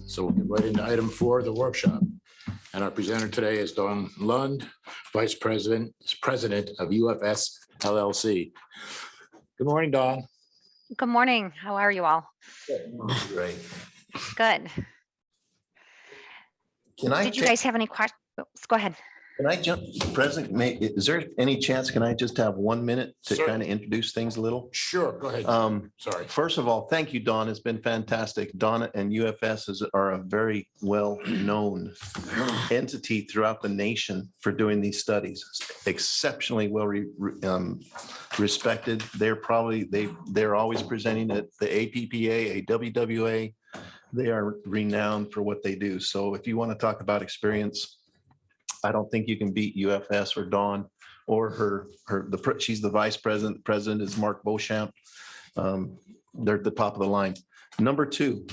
So we'll get right into item 4, the workshop. And our presenter today is Dawn Lund, Vice President of UFS LLC. Good morning, Dawn. Good morning. How are you all? Great. Good. Did you guys have any questions? Go ahead. Can I jump, President, is there any chance, can I just have 1 minute to Sure. kind of introduce things a little? Sure, go ahead. Sorry. First of all, thank you, Dawn. It's been fantastic. Dawn and UFS are a very well-known entity throughout the nation for doing these studies. Exceptionally well respected. They're always presenting at the APPA, AWWA. They are renowned for what they do. So if you want to talk about experience, I don't think you can beat UFS or Dawn or she's the vice president. The president is Mark Beauchamp. They're at the top of the line. Number 2,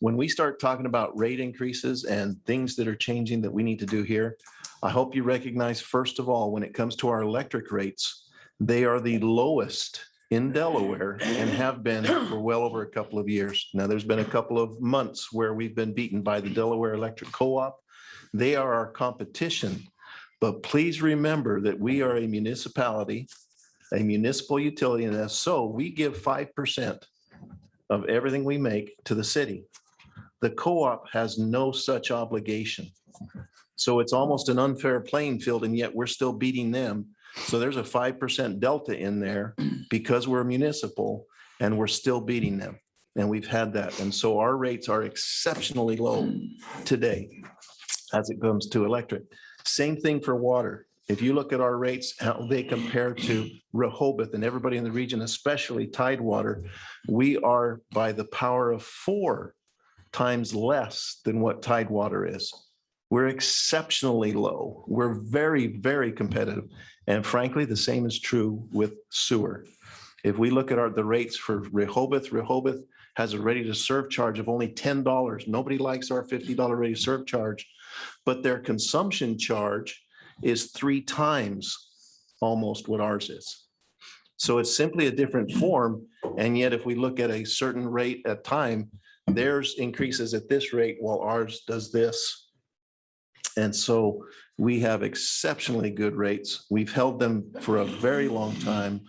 when we start talking about rate increases and things that are changing that we need to do here, I hope you recognize, first of all, when it comes to our electric rates, they are the lowest in Delaware and have been for well over a couple of years. Now, there's been a couple of months where we've been beaten by the Delaware Electric Co-op. They are our competition, but please remember that we are a municipality, a municipal utility, and so we give 5% of everything we make to the city. The co-op has no such obligation. So it's almost an unfair playing field, and yet we're still beating them. So there's a 5% delta in there because we're municipal and we're still beating them. And we've had that. And so our rates are exceptionally low today as it comes to electric. Same thing for water. If you look at our rates, how they compare to Rehoboth and everybody in the region, especially Tidewater, we are by the power of 4 times less than what Tidewater is. We're exceptionally low. We're very, very competitive. And frankly, the same is true with sewer. If we look at the rates for Rehoboth has a ready to serve charge of only $10. Nobody likes our $50 ready to serve charge, but their consumption charge is 3 times almost what ours is. So it's simply a different form. And yet, if we look at a certain rate at time, theirs increases at this rate while ours does this. And so we have exceptionally good rates. We've held them for a very long time.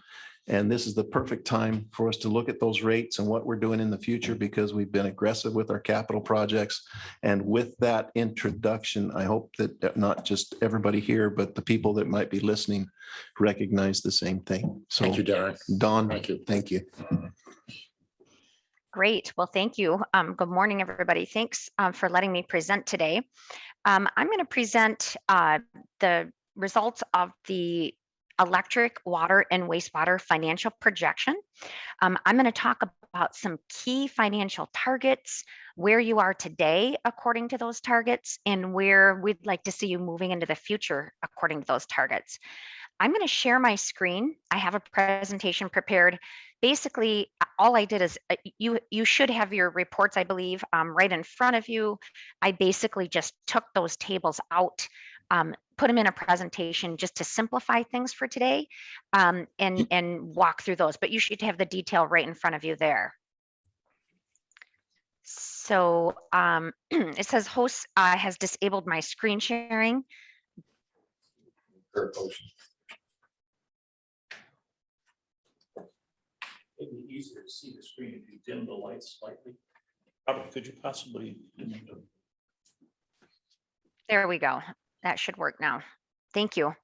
And this is the perfect time for us to look at those rates and what we're doing in the future, because we've been aggressive with our capital projects. And with that introduction, I hope that not just everybody here, but the people that might be listening recognize the same thing. So Thank you, Darren. Dawn, Thank you. thank you. Great. Well, thank you. Good morning, everybody. Thanks for letting me present today. I'm going to present the results of the electric, water, and wastewater financial projection. I'm going to talk about some key financial targets, where you are today according to those targets, and where we'd like to see you moving into the future according to those targets. I'm going to share my screen. I have a presentation prepared. Basically, all I did is you should have your reports, I believe, right in front of you. I basically just took those tables out, put them in a presentation just to simplify things for today, and walk through those. But you should have the detail right in front of you there. So it says host has disabled my screen sharing. It'd be easier to see the screen if you dim the lights slightly. Robert, could you possibly? There we go. That should work now. Thank you.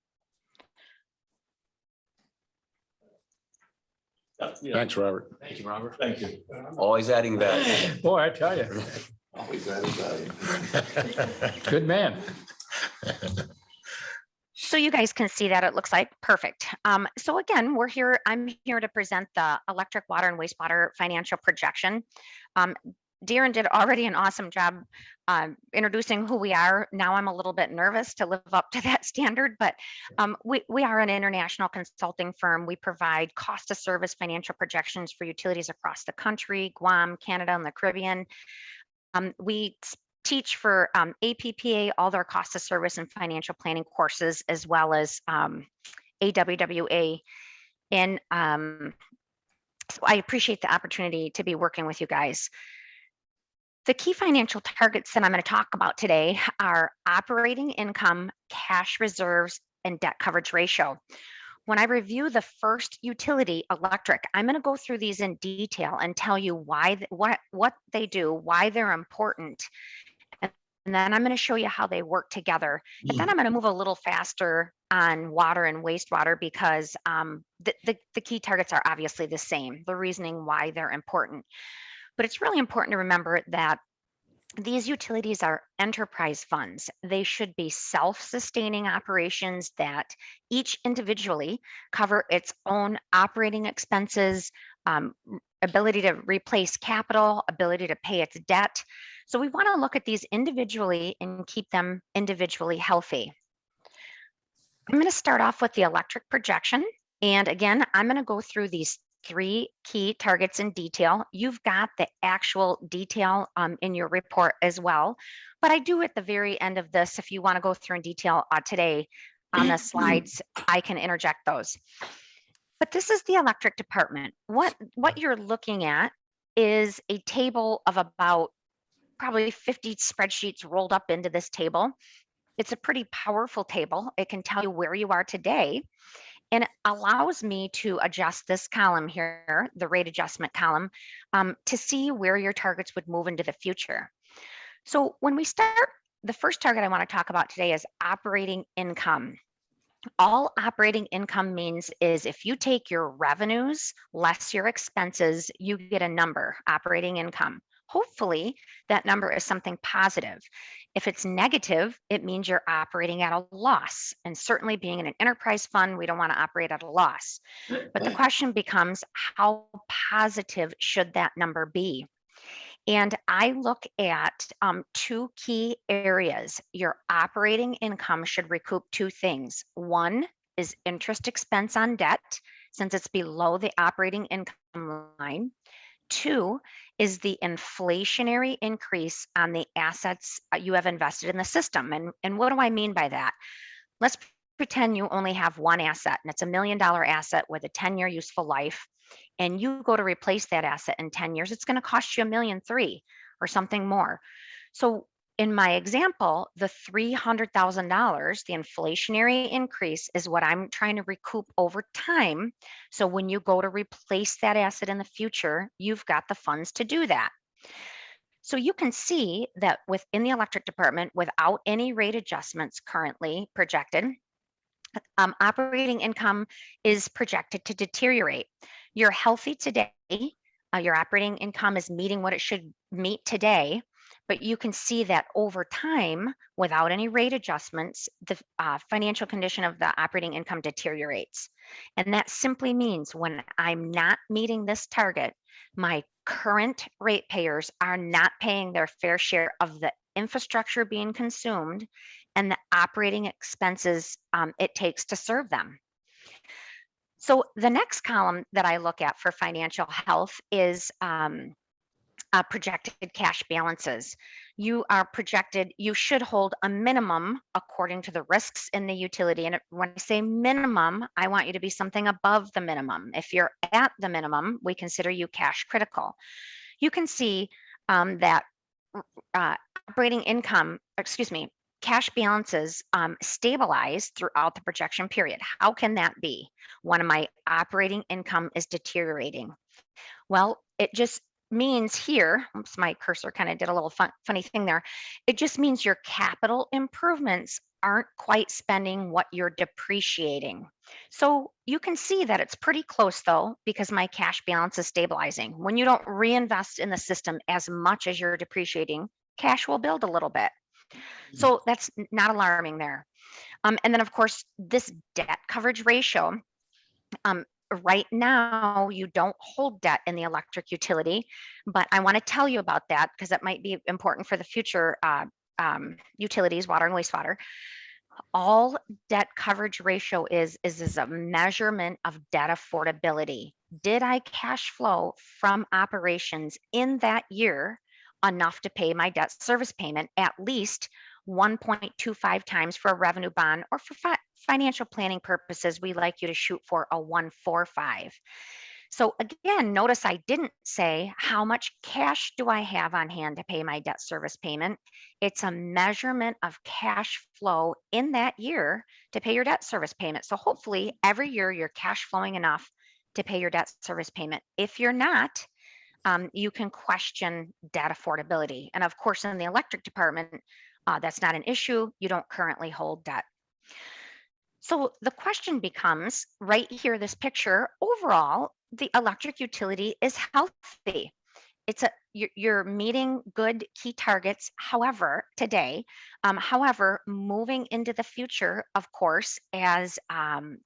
Yeah. Thanks, Robert. Thank you, Robert. Thank you. Always adding value. Boy, I tell you, Always added value. good man. So you guys can see that it looks like perfect. So again, I'm here to present the electric, water, and wastewater financial projection. Darren did already an awesome job introducing who we are. Now I'm a little bit nervous to live up to that standard, but we are an international consulting firm. We provide cost of service financial projections for utilities across the country, Guam, Canada, and the Caribbean. We teach for APPA, all their cost of service and financial planning courses, as well as AWWA. And so I appreciate the opportunity to be working with you guys. The key financial targets that I'm going to talk about today are operating income, cash reserves, and debt coverage ratio. When I review the first utility, electric, I'm going to go through these in detail and tell you why, what they do, why they're important, and then I'm going to show you how they work together. And then I'm going to move a little faster on water and wastewater because the key targets are obviously the same, the reasoning why they're important. But it's really important to remember that these utilities are enterprise funds. They should be self-sustaining operations that each individually cover its own operating expenses, ability to replace capital, ability to pay its debt. So we want to look at these individually and keep them individually healthy. I'm going to start off with the electric projection. And again, I'm going to go through these 3 key targets in detail. You've got the actual detail in your report as well, but I do at the very end of this, if you want to go through in detail today on the slides, I can interject those. But this is the electric department. What you're looking at is a table of about probably 50 spreadsheets rolled up into this table. It's a pretty powerful table. It can tell you where you are today. And it allows me to adjust this column here, the rate adjustment column, to see where your targets would move into the future. So when we start, the first target I want to talk about today is operating income. All operating income means is if you take your revenues less your expenses, you get a number, operating income. Hopefully that number is something positive. If it's negative, it means you're operating at a loss. And certainly being in an enterprise fund, we don't want to operate at a loss. But the question becomes, how positive should that number be? And I look at 2 key areas. Your operating income should recoup 2 things. One is interest expense on debt, since it's below the operating income line. 2 is the inflationary increase on the assets you have invested in the system. And what do I mean by that? Let's pretend you only have one asset, and it's $1 million asset with a 10-year useful life, and you go to replace that asset in 10 years, it's going to cost you $1.3 million or something more. So in my example, the $300,000, the inflationary increase is what I'm trying to recoup over time. So when you go to replace that asset in the future, you've got the funds to do that. So you can see that within the electric department, without any rate adjustments currently projected, operating income is projected to deteriorate. You're healthy today. Your operating income is meeting what it should meet today, but you can see that over time, without any rate adjustments, the financial condition of the operating income deteriorates. And that simply means when I'm not meeting this target, my current ratepayers are not paying their fair share of the infrastructure being consumed and the operating expenses it takes to serve them. So the next column that I look at for financial health is projected cash balances. You are projected, you should hold a minimum according to the risks in the utility. And when I say minimum, I want you to be something above the minimum. If you're at the minimum, we consider you cash critical. You can see that operating income, cash balances stabilize throughout the projection period. How can that be when my operating income is deteriorating? Well, it just means here, oops, my cursor kind of did a little funny thing there. It just means your capital improvements aren't quite spending what you're depreciating. So you can see that it's pretty close though, because my cash balance is stabilizing. When you don't reinvest in the system as much as you're depreciating, cash will build a little bit. So that's not alarming there. And then of course, this debt coverage ratio, right now, you don't hold debt in the electric utility, but I want to tell you about that because that might be important for the future utilities, water and wastewater. All debt coverage ratio is a measurement of debt affordability. Did I cash flow from operations in that year enough to pay my debt service payment at least 1.25 times for a revenue bond, or for financial planning purposes, we like you to shoot for a 1.45. So again, notice I didn't say how much cash do I have on hand to pay my debt service payment. It's a measurement of cash flow in that year to pay your debt service payment. So hopefully every year you're cash flowing enough to pay your debt service payment. If you're not, you can question debt affordability. And of course, in the electric department, that's not an issue. You don't currently hold debt. So the question becomes right here, this picture, overall, the electric utility is healthy. You're meeting good key targets. However, today, however, moving into the future, of course, as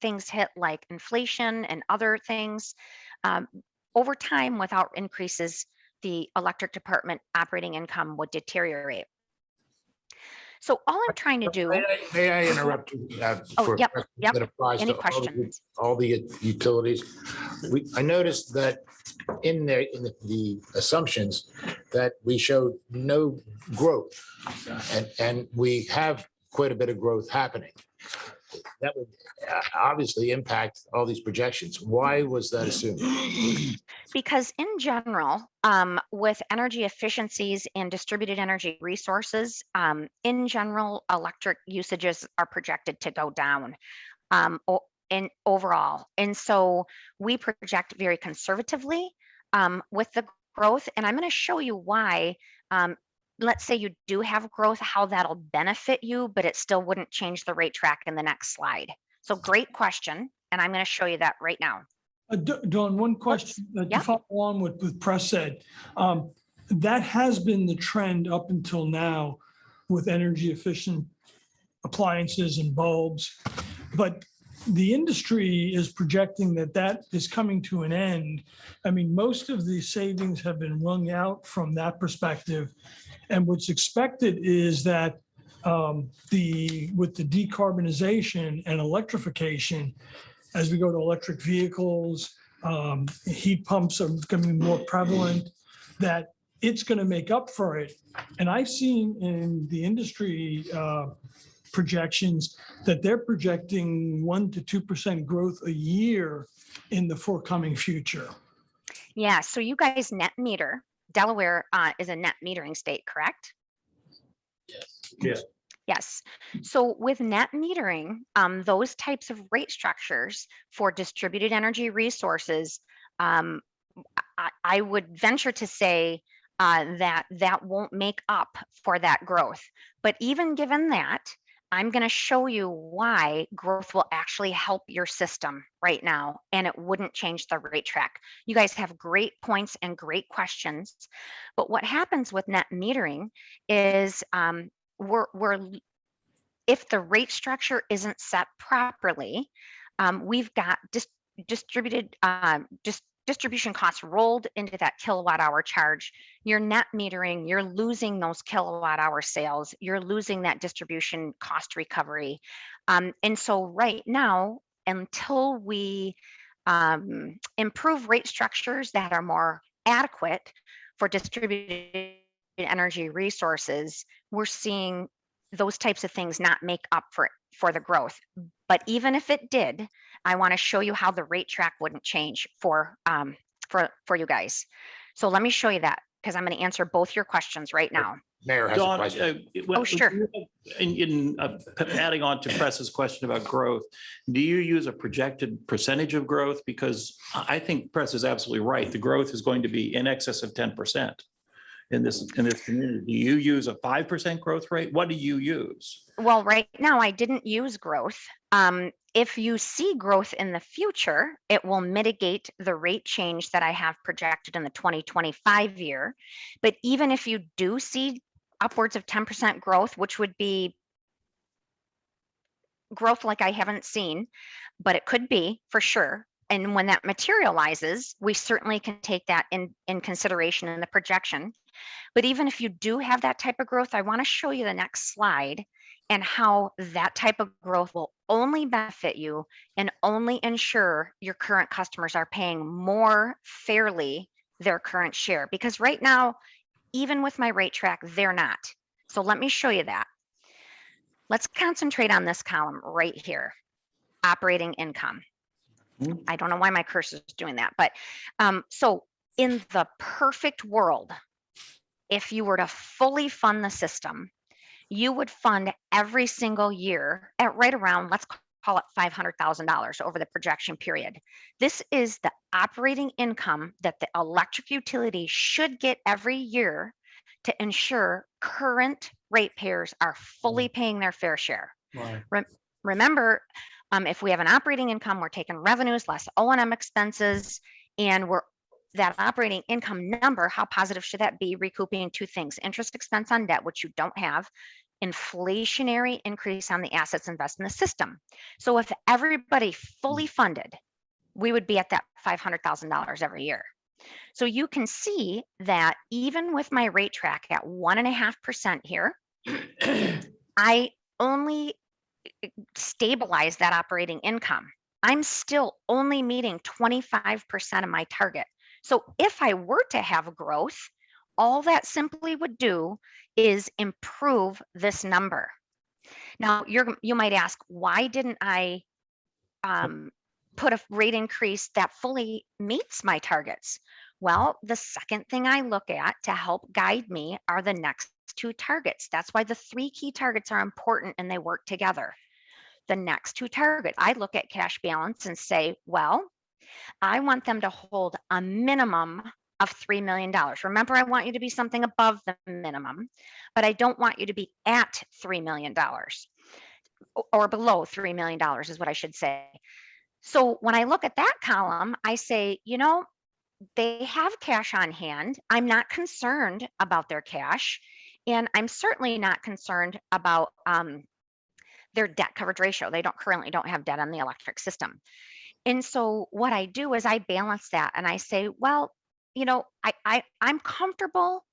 things hit like inflation and other things, um, over time, without increases, the electric department operating income would deteriorate. So all I'm trying to do. May I interrupt you? Oh, For a yep, question yep. that applies Any to questions? all the utilities. I noticed that in the assumptions that we showed no growth, and we have quite a bit of growth happening. That would obviously impact all these projections. Why was that assumed? Because in general, with energy efficiencies and distributed energy resources, in general, electric usages are projected to go down in overall. And so we project very conservatively with the growth. And I'm going to show you why. Let's say you do have growth, how that'll benefit you, but it still wouldn't change the rate track in the next slide. So great question. And I'm going to show you that right now. Dawn, one question to follow on with Press said. That has been the trend up until now with energy efficient appliances and bulbs. But the industry is projecting that that is coming to an end. I mean, most of the savings have been wrung out from that perspective. And what's expected is that with the decarbonization and electrification, as we go to electric vehicles, heat pumps are going to be more prevalent, that it's going to make up for it. And I've seen in the industry projections that they're projecting 1 to 2% growth a year in the forthcoming future. Yeah, so you guys net meter. Delaware is a net metering state, correct? Yes. Yes. So with net metering, those types of rate structures for distributed energy resources, I would venture to say that won't make up for that growth. But even given that, I'm going to show you why growth will actually help your system right now, and it wouldn't change the rate track. You guys have great points and great questions. But what happens with net metering is if the rate structure isn't set properly, we've got distribution costs rolled into that kilowatt hour charge. You're net metering, you're losing those kilowatt hour sales, you're losing that distribution cost recovery. And so right now, until we improve rate structures that are more adequate for distributed energy resources, we're seeing those types of things not make up for the growth. But even if it did, I want to show you how the rate track wouldn't change for you guys. So let me show you that, because I'm going to answer both your questions right now. Mayor has a Dawn, question. Oh, sure. In adding on to Press's question about growth, do you use a projected percentage of growth? Because I think Press is absolutely right. The growth is going to be in excess of 10% in this community. Do you use a 5% growth rate? What do you use? Well, right now I didn't use growth. If you see growth in the future, it will mitigate the rate change that I have projected in the 2025 year. But even if you do see upwards of 10% growth, which would be growth like I haven't seen, but it could be for sure. And when that materializes, we certainly can take that in consideration in the projection. But even if you do have that type of growth, I want to show you the next slide and how that type of growth will only benefit you and only ensure your current customers are paying more fairly their current share. Because right now, even with my rate track, they're not. So let me show you that. Let's concentrate on this column right here, operating income. I don't know why my cursor is doing that, but so in the perfect world, if you were to fully fund the system, you would fund every single year at right around, let's call it $500,000 over the projection period. This is the operating income that the electric utility should get every year to ensure current ratepayers are fully paying their fair share. Remember, if we have an operating income, we're taking revenues less O&M expenses, and that operating income number, how positive should that be? Recouping two things: interest expense on debt, which you don't have, inflationary increase on the assets invested in the system. So if everybody fully funded, we would be at that $500,000 every year. So you can see that even with my rate track at 1.5% here, I only stabilize that operating income. I'm still only meeting 25% of my target. So if I were to have growth, all that simply would do is improve this number. Now, you might ask, why didn't I put a rate increase that fully meets my targets? Well, the second thing I look at to help guide me are the next two targets. That's why the three key targets are important and they work together. The next two targets, I look at cash balance and say, well, I want them to hold a minimum of $3 million. Remember, I want you to be something above the minimum, but I don't want you to be at $3 million or below $3 million is what I should say. So when I look at that column, I say, they have cash on hand. I'm not concerned about their cash, and I'm certainly not concerned about their debt coverage ratio. They currently don't have debt on the electric system. And so what I do is I balance that and I say, well, I'm comfortable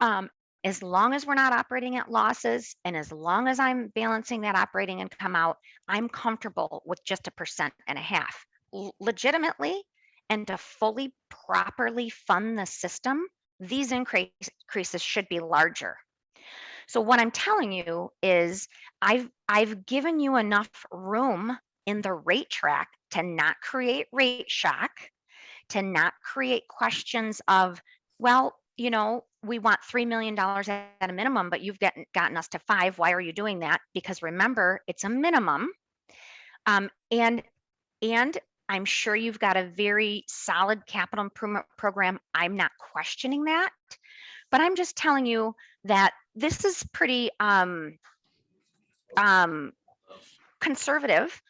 as long as we're not operating at losses, and as long as I'm balancing that operating income out, I'm comfortable with just 1.5%. Legitimately, and to fully properly fund the system, these increases should be larger. So what I'm telling you is I've given you enough room in the rate track to not create rate shock, to not create questions of, well, we want $3 million at a minimum, but you've gotten us to 5. Why are you doing that? Because remember, it's a minimum. And I'm sure you've got a very solid capital improvement program. I'm not questioning that, but I'm just telling you that this is pretty conservative.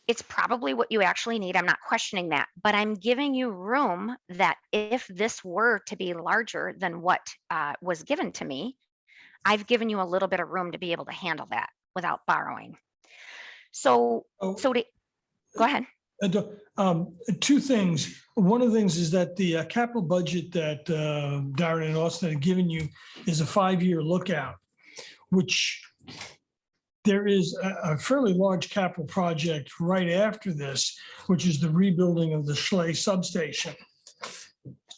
It's probably what you actually need. I'm not questioning that, but I'm giving you room that if this were to be larger than what was given to me, I've given you a little bit of room to be able to handle that without borrowing. So go ahead. Two things. One of the things is that the capital budget that Darren and Austin have given you is a 5-year lookout, which there is a fairly large capital project right after this, which is the rebuilding of the Schley substation.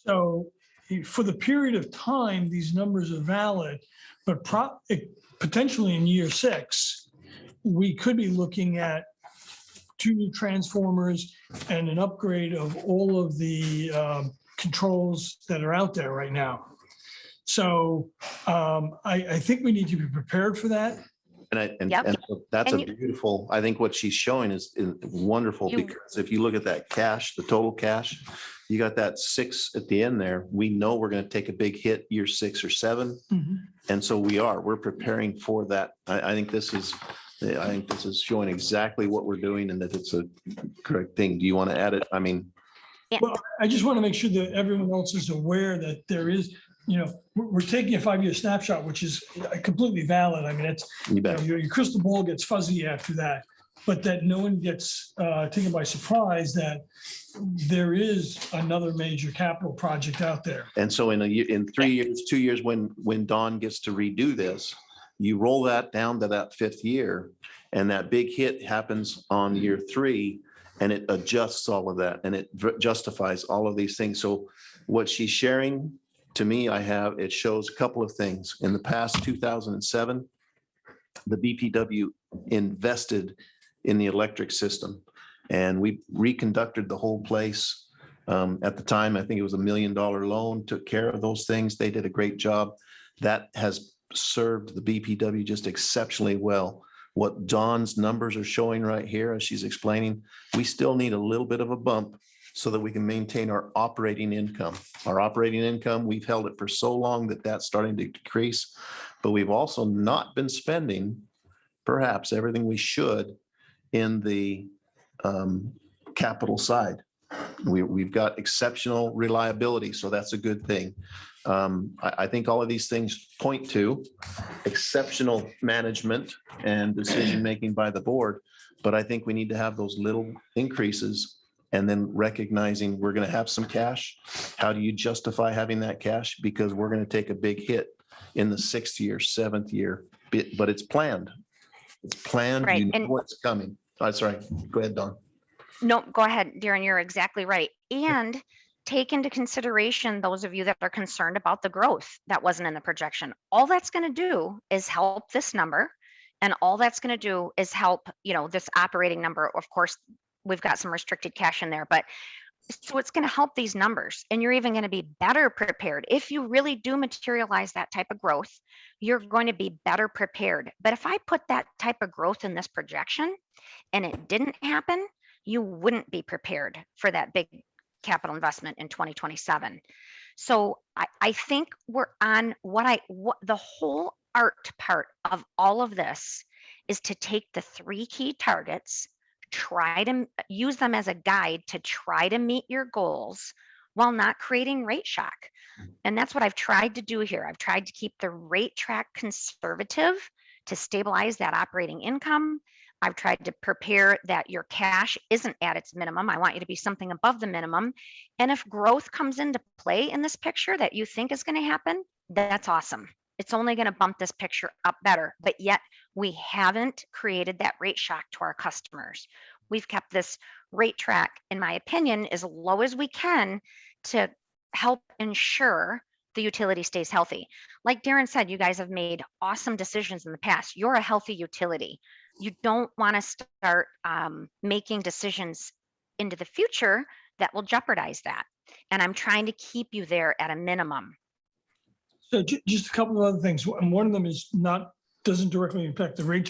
So for the period of time, these numbers are valid, but potentially in year 6, we could be looking at 2 new transformers and an upgrade of all of the controls that are out there right now. So I think we need to be prepared for that. And Yep. so that's And a beautiful, I think what she's showing is wonderful, because if you look at that cash, the total cash, you got that 6 at the end there. We know we're going to take a big hit year 6 or 7. Mm-hmm. And so we're preparing for that. I think this is showing exactly what we're doing and that it's a correct thing. Do you want to add it? I mean, Well, I just want to make sure that everyone else is aware that there is, we're taking a 5-year snapshot, which is completely valid. I mean, it's, you bet. your crystal ball gets fuzzy after that, but that no one gets taken by surprise that there is another major capital project out there. And so in 3 years, 2 years, when Dawn gets to redo this, you roll that down to that 5th year, and that big hit happens on year 3, and it adjusts all of that, and it justifies all of these things. So what she's sharing to me, it shows a couple of things. In the past 2007, the BPW invested in the electric system. And we reconducted the whole place. At the time, I think it was $1 million loan, took care of those things. They did a great job. That has served the BPW just exceptionally well. What Dawn's numbers are showing right here, as she's explaining, we still need a little bit of a bump so that we can maintain our operating income. Our operating income, we've held it for so long that that's starting to decrease, but we've also not been spending perhaps everything we should in the capital side. We've got exceptional reliability, so that's a good thing. I think all of these things point to exceptional management and decision-making by the board, but I think we need to have those little increases and then recognizing we're going to have some cash. How do you justify having that cash? Because we're going to take a big hit in the 6th year, 7th year, but it's planned. It's planned. Right, You know and- what's coming. Sorry, go ahead, Dawn. No, go ahead, Darren, you're exactly right. And take into consideration those of you that are concerned about the growth that wasn't in the projection. All that's going to do is help this number. And all that's going to do is help, this operating number. Of course, we've got some restricted cash in there, but so it's going to help these numbers. And you're even going to be better prepared. If you really do materialize that type of growth, you're going to be better prepared. But if I put that type of growth in this projection and it didn't happen, you wouldn't be prepared for that big capital investment in 2027. So I think we're on what the whole art part of all of this is to take the 3 key targets, try to use them as a guide to try to meet your goals while not creating rate shock. And that's what I've tried to do here. I've tried to keep the rate track conservative to stabilize that operating income. I've tried to prepare that your cash isn't at its minimum. I want you to be something above the minimum. And if growth comes into play in this picture that you think is going to happen, that's awesome. It's only going to bump this picture up better. But yet we haven't created that rate shock to our customers. We've kept this rate track, in my opinion, as low as we can to help ensure the utility stays healthy. Like Darren said, you guys have made awesome decisions in the past. You're a healthy utility. You don't want to start making decisions into the future that will jeopardize that. And I'm trying to keep you there at a minimum. So just a couple of other things. And one of them is doesn't directly impact the rate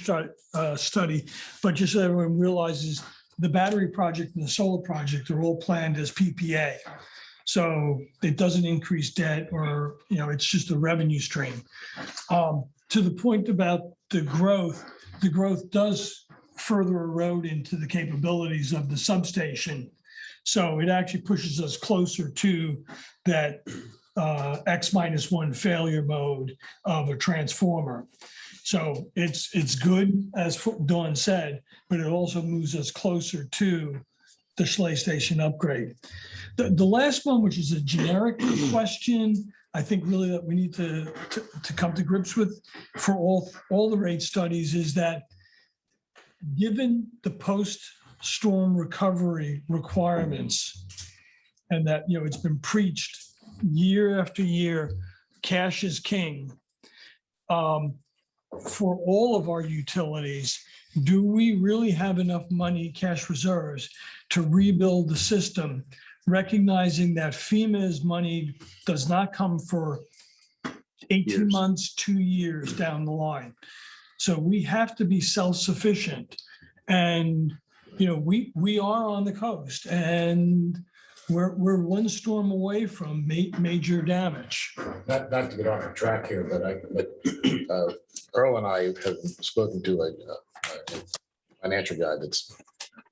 study, but just so everyone realizes the battery project and the solar project are all planned as PPA. So it doesn't increase debt or, it's just a revenue stream. To the point about the growth does further erode into the capabilities of the substation. So it actually pushes us closer to that X-1 failure mode of a transformer. So it's good, as Dawn said, but it also moves us closer to the Schley Station upgrade. The last one, which is a generic question, I think really that we need to come to grips with for all the rate studies is that given the post-storm recovery requirements and that, it's been preached year after year, cash is king. For all of our utilities, do we really have enough money, cash reserves, to rebuild the system, recognizing that FEMA's money does not come for 18 months, 2 years down the line. So we have to be self-sufficient. And, we are on the coast and we're one storm away from major damage. Not to get on a track here, but Earl and I have spoken to a financial guy that's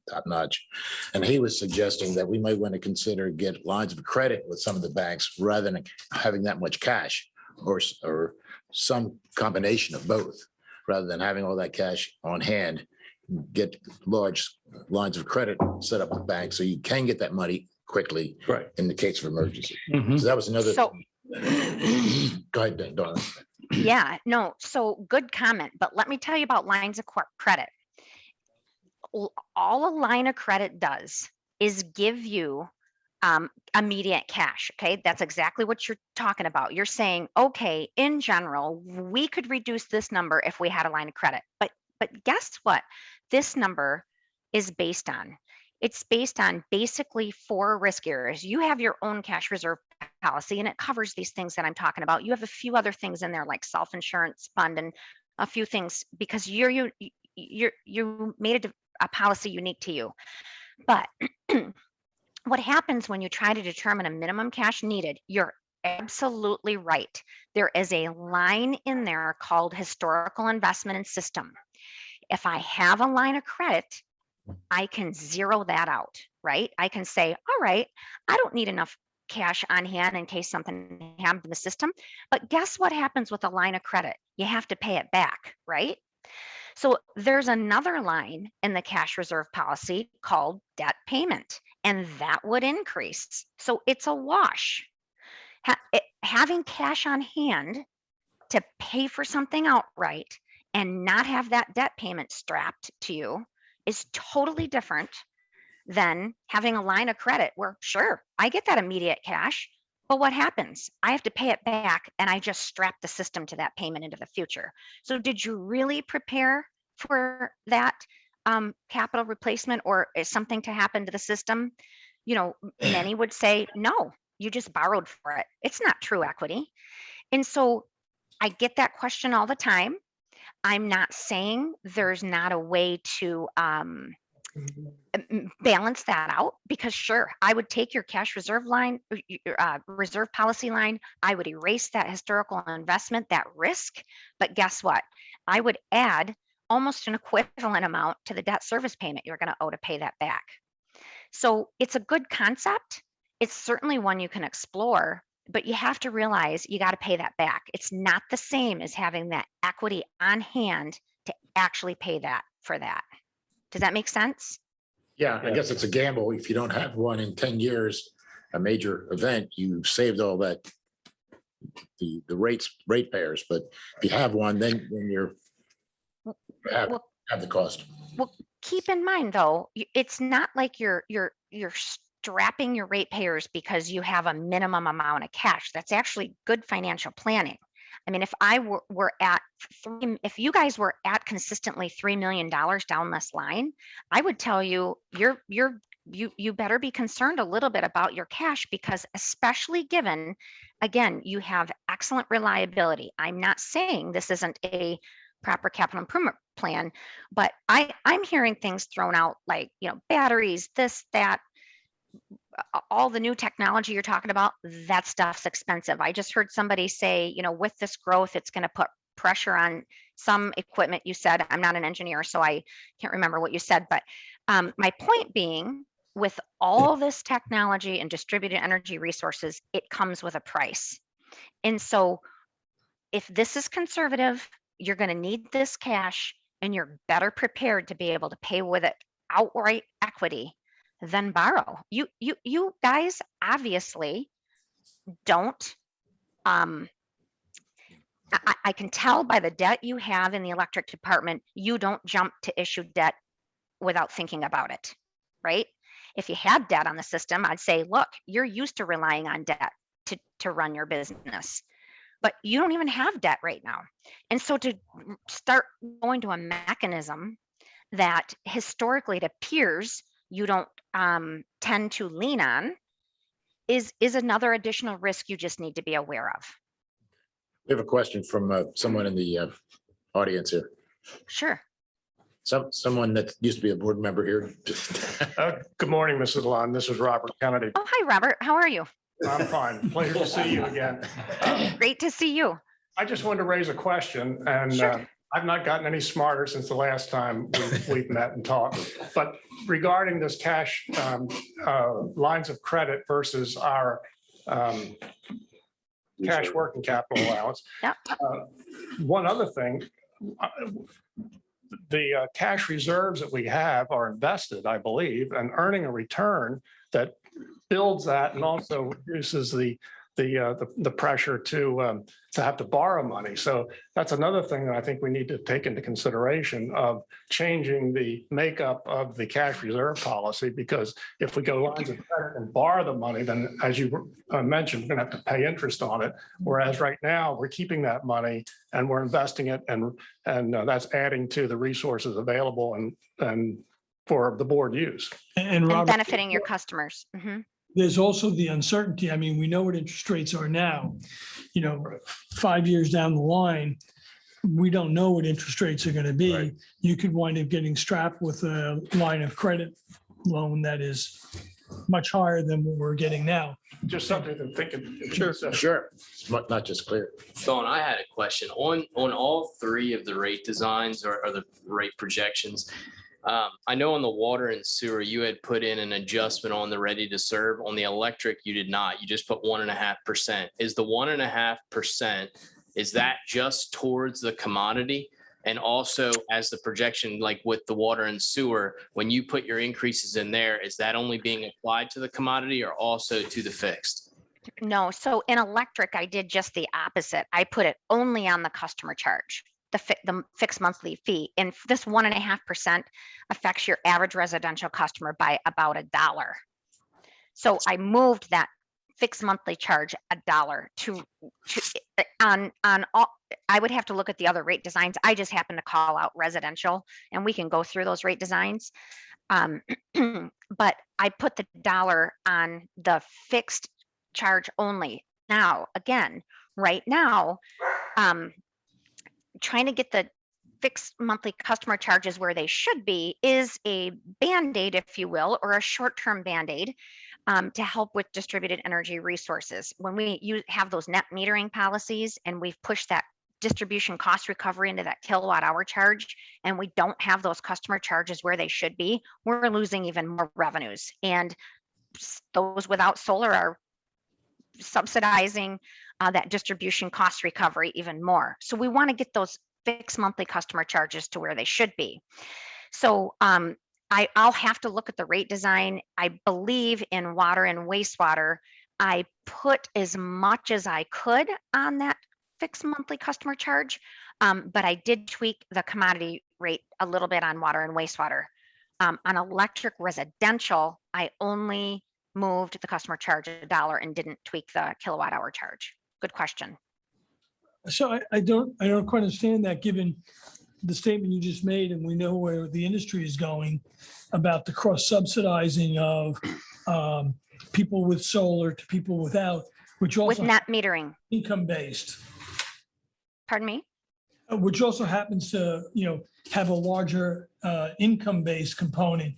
top notch. And he was suggesting that we might want to consider get lines of credit with some of the banks rather than having that much cash or some combination of both, rather than having all that cash on hand, get large lines of credit set up with banks so you can get that money quickly Right. in the case of emergency. Mhm. So that was another. So- Go ahead, Donna. Yeah, no, so good comment, but let me tell you about lines of credit. All a line of credit does is give you immediate cash. Okay, that's exactly what you're talking about. You're saying, okay, in general, we could reduce this number if we had a line of credit. But guess what? This number is based on It's based on basically 4 risk areas. You have your own cash reserve policy and it covers these things that I'm talking about. You have a few other things in there like self-insurance fund and a few things because you made a policy unique to you. But what happens when you try to determine a minimum cash needed, you're absolutely right. There is a line in there called historical investment and system. If I have a line of credit, I can zero that out, right? I can say, all right, I don't need enough cash on hand in case something happens in the system. But guess what happens with a line of credit? You have to pay it back, right? So there's another line in the cash reserve policy called debt payment, and that would increase. So it's a wash. Having cash on hand to pay for something outright and not have that debt payment strapped to you is totally different than having a line of credit where, sure, I get that immediate cash, but what happens? I have to pay it back and I just strap the system to that payment into the future. So did you really prepare for that capital replacement or is something to happen to the system? You know, many would say, no, you just borrowed for it. It's not true equity. And so I get that question all the time. I'm not saying there's not a way to balance that out because sure, I would take your cash reserve line, your reserve policy line. I would erase that historical investment, that risk. But guess what? I would add almost an equivalent amount to the debt service payment you're going to owe to pay that back. So it's a good concept. It's certainly one you can explore, but you have to realize you got to pay that back. It's not the same as having that equity on hand to actually pay that for that. Does that make sense? Yeah, I guess it's a gamble. If you don't have one in 10 years, a major event, you've saved all that, the ratepayers. But if you have one, then you're have the cost. Well, keep in mind though, it's not like you're strapping your ratepayers because you have a minimum amount of cash. That's actually good financial planning. I mean, if I were at if you guys were at consistently $3 million down this line, I would tell you you better be concerned a little bit about your cash because especially given, again, you have excellent reliability. I'm not saying this isn't a proper capital improvement plan, but I'm hearing things thrown out like, you know, batteries, this, that, all the new technology you're talking about, that stuff's expensive. I just heard somebody say, you know, with this growth, it's going to put pressure on some equipment. You said, I'm not an engineer, so I can't remember what you said, but my point being, with all this technology and distributed energy resources, it comes with a price. And so if this is conservative, you're going to need this cash and you're better prepared to be able to pay with it outright equity than borrow. You guys obviously don't. I can tell by the debt you have in the electric department, you don't jump to issue debt without thinking about it, right? If you had debt on the system, I'd say, look, you're used to relying on debt to run your business, but you don't even have debt right now. And so to start going to a mechanism that historically it appears you don't tend to lean on is another additional risk you just need to be aware of. We have a question from someone in the audience here. Sure. Someone that used to be a board member here. Good morning, Mrs. Lund. This is Robert Kennedy. Oh, hi, Robert. How are you? I'm fine. Pleasure to see you again. Great to see you. I just wanted to raise a question, and Sure. I've not gotten any smarter since the last time we've met and talked. But regarding this cash lines of credit versus our cash working capital allowance. Yep. One other thing, the cash reserves that we have are invested, I believe, and earning a return that builds that and also reduces the pressure to have to borrow money. So that's another thing that I think we need to take into consideration of changing the makeup of the cash reserve policy, because if we go lines of credit and borrow the money, then as you mentioned, we're going to have to pay interest on it. Whereas right now we're keeping that money and we're investing it, and that's adding to the resources available and for the board use. And And Robert, benefiting your customers. Mhm. there's also the uncertainty. I mean, we know what interest rates are now. 5 years down the line, we don't know what interest rates are going to be. Right. You could wind up getting strapped with a line of credit loan that is much higher than what we're getting now. Just something to think of. Sure, it's not just clear. Dawn, I had a question on all three of the rate designs or the rate projections. I know on the water and sewer, you had put in an adjustment on the ready to serve. On the electric, you did not. You just put 1.5%. Is the 1.5%, is that just towards the commodity? And also as the projection, like with the water and sewer, when you put your increases in there, is that only being applied to the commodity or also to the fixed? No, so in electric, I did just the opposite. I put it only on the customer charge, the fixed monthly fee. And this 1.5% affects your average residential customer by about $1. So I moved that fixed monthly charge $1 to on all. I would have to look at the other rate designs. I just happen to call out residential, and we can go through those rate designs. But I put the dollar on the fixed charge only. Now, again, right now, trying to get the fixed monthly customer charges where they should be is a Band-Aid, if you will, or a short-term Band-Aid to help with distributed energy resources. When we have those net metering policies and we've pushed that distribution cost recovery into that kilowatt hour charge, and we don't have those customer charges where they should be, we're losing even more revenues. And those without solar are subsidizing that distribution cost recovery even more. So we want to get those fixed monthly customer charges to where they should be. So I'll have to look at the rate design. I believe in water and wastewater, I put as much as I could on that fixed monthly customer charge, but I did tweak the commodity rate a little bit on water and wastewater. On electric residential, I only moved the customer charge $1 and didn't tweak the kilowatt hour charge. Good question. So I don't quite understand that, given the statement you just made, and we know where the industry is going about the cross subsidizing of people with solar to people without, which With also net metering, income based, pardon me? which also happens to, have a larger income based component.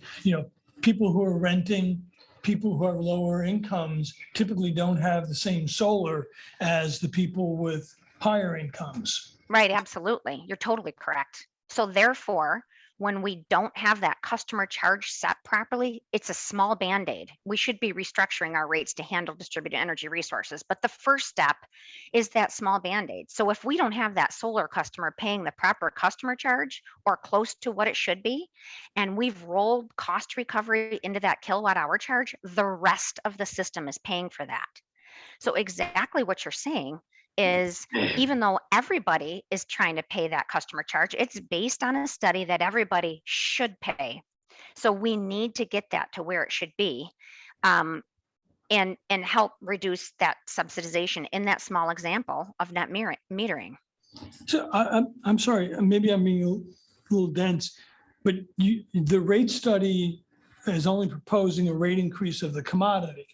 People who are renting, people who have lower incomes typically don't have the same solar as the people with higher incomes. Right, absolutely. You're totally correct. So therefore, when we don't have that customer charge set properly, it's a small Band-Aid. We should be restructuring our rates to handle distributed energy resources. But the first step is that small Band-Aid. So if we don't have that solar customer paying the proper customer charge or close to what it should be, and we've rolled cost recovery into that kilowatt hour charge, the rest of the system is paying for that. So exactly what you're saying is, even though everybody is trying to pay that customer charge, it's based on a study that everybody should pay. So we need to get that to where it should be, and help reduce that subsidization in that small example of net metering. So I'm sorry, maybe I'm being a little dense, but the rate study is only proposing a rate increase of the commodity.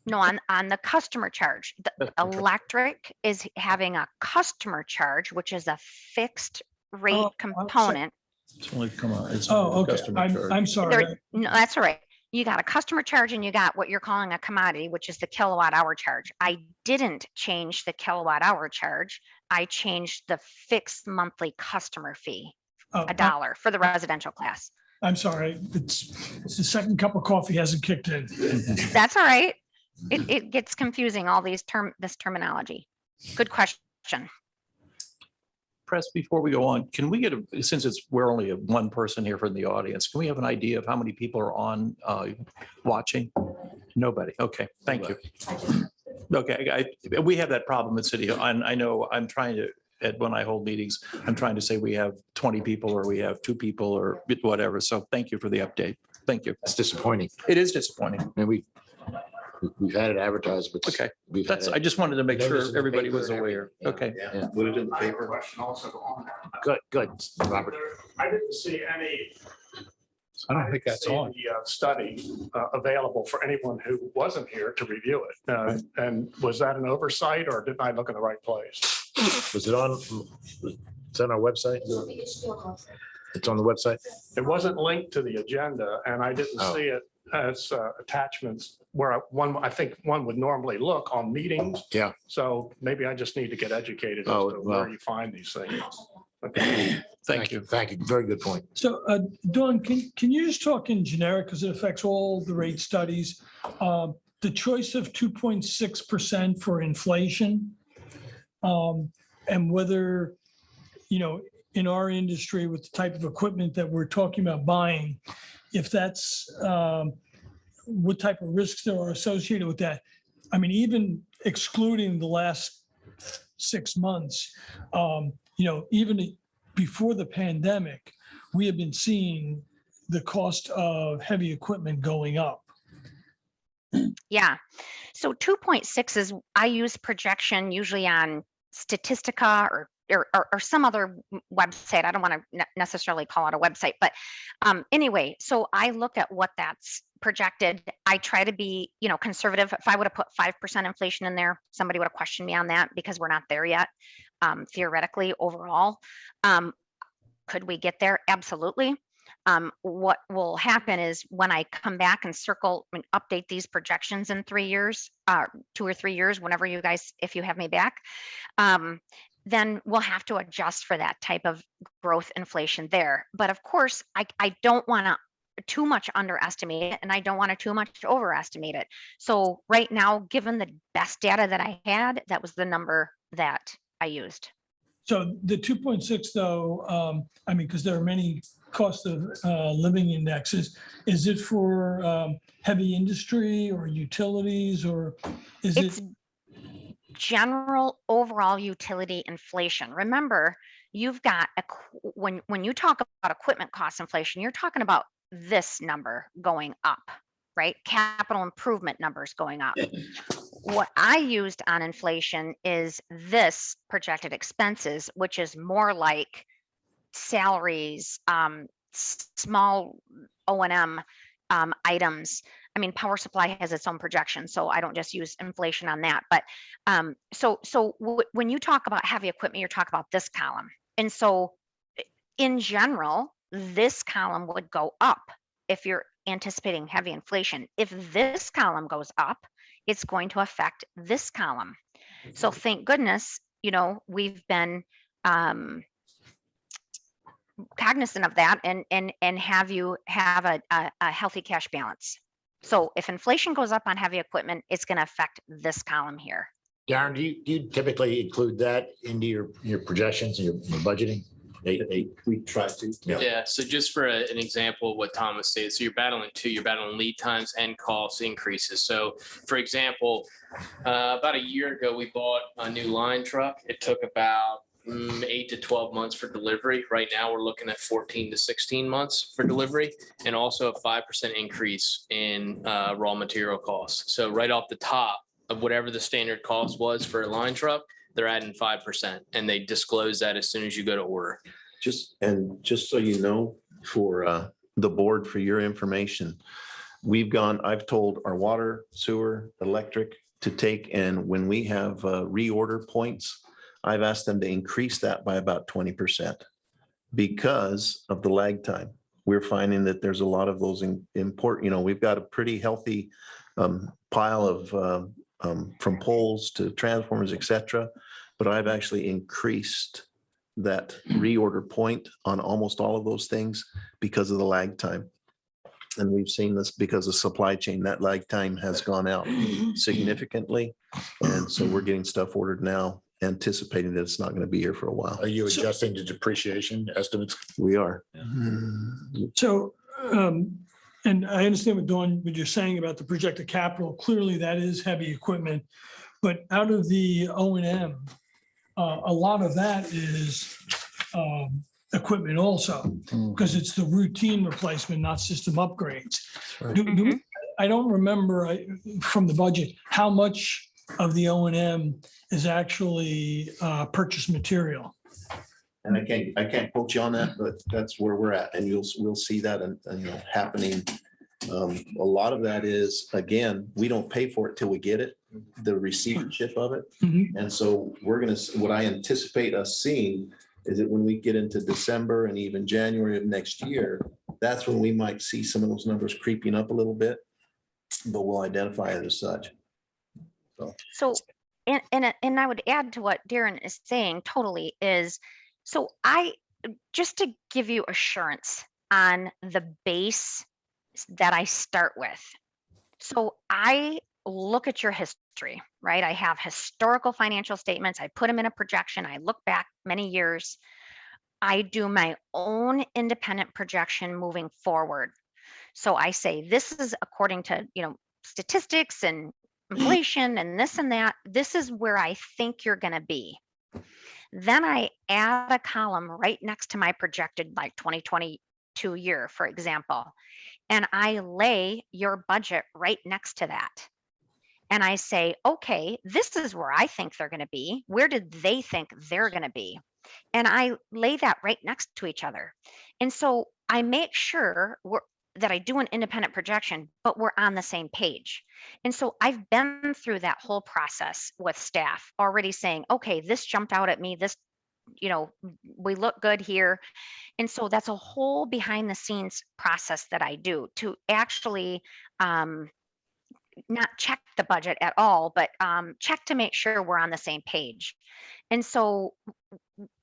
No, on the customer charge, the electric is having a customer charge, which is a fixed rate Oh, component. It's only come on. It's Oh, only okay. customer charge. I'm sorry. No, that's all right. You got a customer charge and you got what you're calling a commodity, which is the kilowatt hour charge. I didn't change the kilowatt hour charge. I changed the fixed monthly customer fee, Oh, $1 for the residential class. I'm sorry. It's the second cup of coffee hasn't kicked in. That's all right. It gets confusing, all this terminology. Good question. Press, before we go on, can we get since we're only one person here from the audience, can we have an idea of how many people are on watching? Nobody. Okay, thank you. Okay, we have that problem at City Hall, and I know I'm trying to, when I hold meetings, I'm trying to say we have 20 people or we have 2 people or whatever. So thank you for the update. Thank you. It's disappointing. It is disappointing. And we've had it advertised, but Okay, we've had I it. just wanted to make Notice in sure the everybody paper was and aware. everything. Okay. Yeah. Put it in the paper. Question also on that. Good, Robert. I didn't see any I don't think that's see on. the study available for anyone who wasn't here to review it. And was that an oversight or didn't I look in the right place? Was it on? It's on our website? It's on the website? It wasn't linked to the agenda and I didn't Oh. see it as attachments where I think one would normally look on meetings. Yeah. So maybe I just need to get educated as Oh, to well. where you find these things. Okay. Thank you. Thank you. Very good point. So Dawn, can you just talk in generic, because it affects all the rate studies? The choice of 2.6% for inflation, and whether, in our industry with the type of equipment that we're talking about buying, if that's, what type of risks there are associated with that. I mean, even excluding the last 6 months, even before the pandemic, we have been seeing the cost of heavy equipment going up. Yeah. So 2.6 is, I use projection usually on Statistica or some other website. I don't want to necessarily call it a website, but anyway, so I look at what that's projected. I try to be, conservative. If I would have put 5% inflation in there, somebody would have questioned me on that because we're not there yet. Theoretically, overall, could we get there? Absolutely. What will happen is when I come back and circle and update these projections in 3 years, 2 or 3 years, whenever you guys, if you have me back, then we'll have to adjust for that type of growth inflation there. But of course, I don't want to too much underestimate it and I don't want to too much overestimate it. So right now, given the best data that I had, that was the number that I used. So the 2.6 though, because there are many cost of living indexes, is it for heavy industry or utilities, or is It's it? general overall utility inflation. Remember, you've got when you talk about equipment cost inflation, you're talking about this number going up, right? Capital improvement numbers going up. What I used on inflation is this projected expenses, which is more like salaries, small O&M items. I mean, power supply has its own projection, so I don't just use inflation on that. But when you talk about heavy equipment, you're talking about this column. And so in general, this column would go up if you're anticipating heavy inflation. If this column goes up, it's going to affect this column. So thank goodness, we've been cognizant of that and have you have a healthy cash balance. So if inflation goes up on heavy equipment, it's going to affect this column here. Darren, do you typically include that into your projections and your budgeting? We try to. Yeah, so just for an example of what Thomas said, so you're battling lead times and cost increases. So for example, about a year ago, we bought a new line truck. It took about 8 to 12 months for delivery. Right now, we're looking at 14 to 16 months for delivery, and also a 5% increase in raw material costs. So right off the top of whatever the standard cost was for a line truck, they're adding 5%, and they disclose that as soon as you go to order. Just so you know, for the board, for your information, I've told our water, sewer, electric to take, and when we have reorder points, I've asked them to increase that by about 20% because of the lag time. We're finding that there's a lot of those important, we've got a pretty healthy pile of from poles to transformers, et cetera. But I've actually increased that reorder point on almost all of those things because of the lag time. And we've seen this because of supply chain, that lag time has gone out significantly. And so we're getting stuff ordered now, anticipating that it's not going to be here for a while. Are you adjusting the depreciation estimates? We are. So, and I understand what you're saying about the projected capital. Clearly, that is heavy equipment. But out of the O&M, a lot of that is equipment also, because it's the routine replacement, not system upgrades. I don't remember from the budget how much of the O&M is actually purchased material. And I can't quote you on that, but that's where we're at, and we'll see that and happening. A lot of that is, again, we don't pay for it till we get it, the receivership of it. Mhm. And so what I anticipate us seeing is that when we get into December and even January of next year, that's when we might see some of those numbers creeping up a little bit, but we'll identify it as such. So, and I would add to what Darren is saying totally is, so just to give you assurance on the base that I start with. So I look at your history, right? I have historical financial statements. I put them in a projection. I look back many years. I do my own independent projection moving forward. So I say, this is according to, statistics and inflation and this and that. This is where I think you're going to be. Then I add a column right next to my projected, like 2022 year, for example, and I lay your budget right next to that. And I say, okay, this is where I think they're going to be. Where did they think they're going to be? And I lay that right next to each other. And so I make sure that I do an independent projection, but we're on the same page. And so I've been through that whole process with staff already saying, okay, this jumped out at me. This, we look good here. And so that's a whole behind the scenes process that I do to actually not check the budget at all, but check to make sure we're on the same page. And so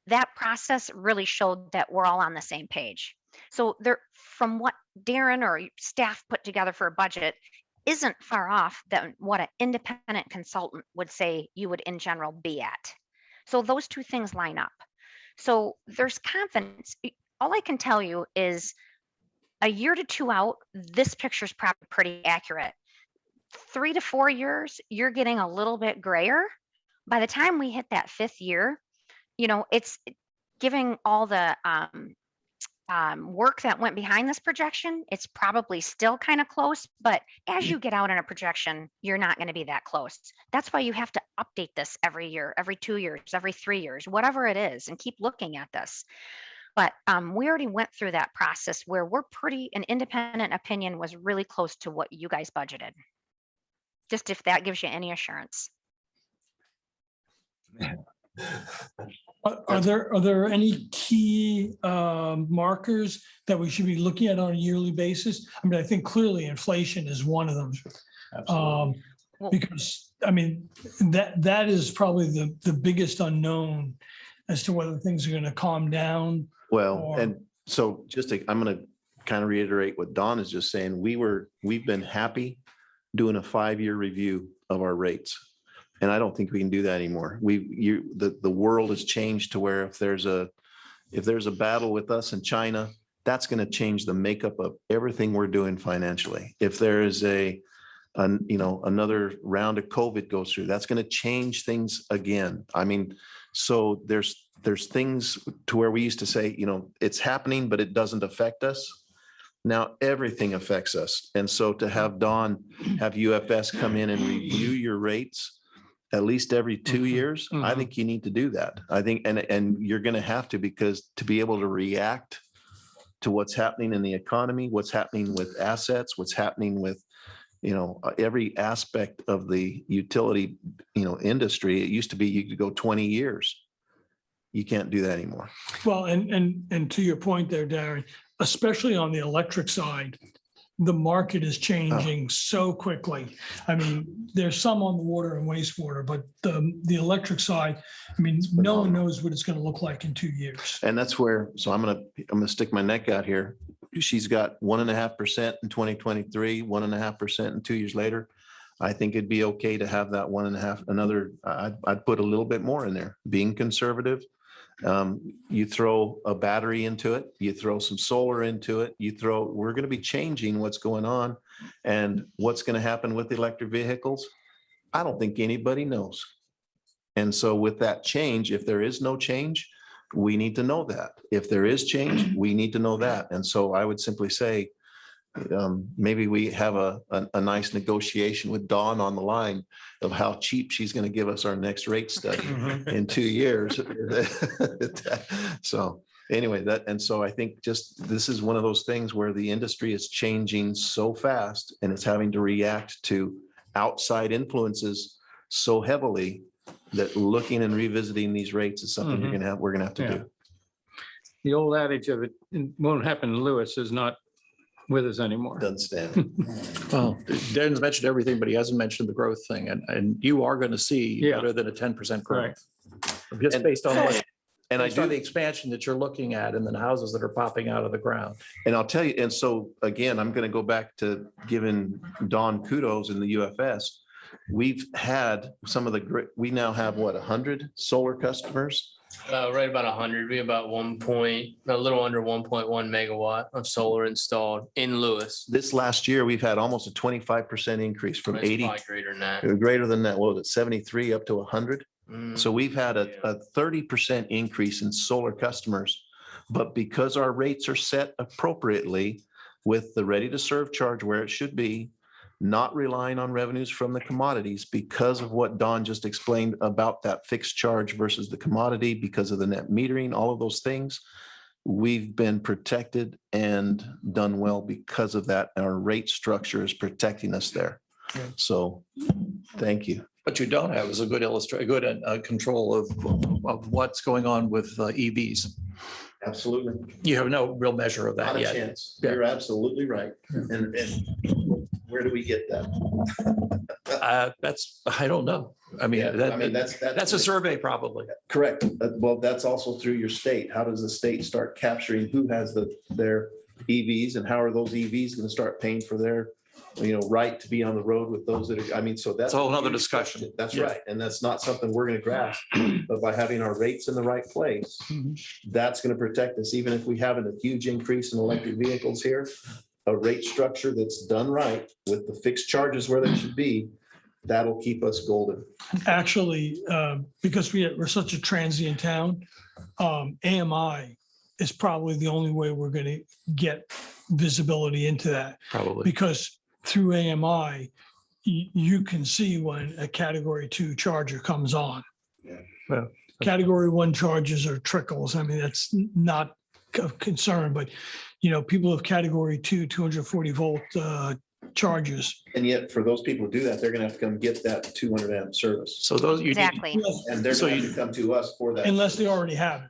that process really showed that we're all on the same page. So from what Darren or staff put together for a budget isn't far off than what an independent consultant would say you would in general be at. So those two things line up. So there's confidence. All I can tell you is a year to 2 out, this picture is probably pretty accurate. 3 to 4 years, you're getting a little bit grayer. By the time we hit that 5th year, it's giving all the work that went behind this projection. It's probably still kind of close, but as you get out in a projection, you're not going to be that close. That's why you have to update this every year, every 2 years, every 3 years, whatever it is, and keep looking at this. But we already went through that process where an independent opinion was really close to what you guys budgeted. Just if that gives you any assurance. Are there any key markers that we should be looking at on a yearly basis? I mean, I think clearly inflation is one of them. Absolutely. Because I mean, that is probably the biggest unknown as to whether things are going to calm down. Well, and so I'm going to kind of reiterate what Don is just saying. We've been happy doing a 5-year review of our rates. And I don't think we can do that anymore. The world has changed to where if there's a battle with us in China, that's going to change the makeup of everything we're doing financially. If there is another round of COVID goes through, that's going to change things again. I mean, so there's things to where we used to say, it's happening, but it doesn't affect us. Now everything affects us. And so to have UFS come in and review your rates at least every 2 years, I think you need to do that. I think, and you're going to have to, because to be able to react to what's happening in the economy, what's happening with assets, what's happening with, every aspect of the utility, industry. It used to be you could go 20 years. You can't do that anymore. Well, and to your point there, Darren, especially on the electric side, the market is changing so quickly. I mean, there's some on the water and wastewater, but the electric side, I mean, no one knows what it's going to look like in 2 years. And that's where, so I'm going to stick my neck out here. She's got 1.5% in 2023, 1.5% and 2 years later. I think it'd be okay to have that 1.5, I'd put a little bit more in there, being conservative. You throw a battery into it, you throw some solar into it, we're going to be changing what's going on, and what's going to happen with electric vehicles. I don't think anybody knows. And so with that change, if there is no change, we need to know that. If there is change, we need to know that. And so I would simply say, maybe we have a nice negotiation with Dawn on the line of how cheap she's going to give us our next rate study in 2 years. So anyway, so I think just this is one of those things where the industry is changing so fast and it's having to react to outside influences so heavily that looking and revisiting these rates is something we're gonna have to do. The old adage of it won't happen in Lewis is not with us anymore. Doesn't stand. Well, Dan's mentioned everything, but he hasn't mentioned the growth thing. And you are going to see Yeah. better than a 10% growth. Right. Just And- based on what, And I based on the do, expansion that you're looking at and then houses that are popping out of the ground. and I'll tell you, and so again, I'm gonna go back to giving Dawn kudos in the UFS. We've had some of we now have what, 100 solar customers? Right about 100. We have about a little under 1.1 megawatt of solar installed in Lewes. This last year, we've had almost a 25% increase from It's 80, probably greater than that. greater than that, what was it, 73 up to 100? Mm. So we've had a 30% increase in solar customers. But because our rates are set appropriately with the ready to serve charge where it should be, not relying on revenues from the commodities because of what Don just explained about that fixed charge versus the commodity, because of the net metering, all of those things, we've been protected and done well because of that. Our rate structure is protecting us there. So thank you. What you don't have is a good control of what's going on with EVs. Absolutely. You have no real measure of that Not a yet. chance. Yeah. You're absolutely right. And where do we get that? I don't know. I mean, Yeah, I mean, that's a survey probably. Correct. Well, that's also through your state. How does the state start capturing who has their EVs and how are those EVs going to start paying for their, right to be on the road with those that are, I mean, so that's It's a whole nother discussion. That's Yeah. right. And that's not something we're going to grasp, but by having our rates in the right place, that's going to protect us. Even if we have a huge increase in electric vehicles here, a rate structure that's done right with the fixed charges where they should be, that'll keep us golden. Actually, because we're such a transient town, AMI is probably the only way we're going to get visibility into that. Probably. Because through AMI, you can see when a category 2 charger comes on. Yeah. Well, Category 1 charges are trickles. I mean, that's not of concern, but people of category 2, 240 volt charges. And yet for those people who do that, they're going to have to come get that 200 amp service. So those you need, Exactly. And they're So going to have to come to us for that. Unless they already have it.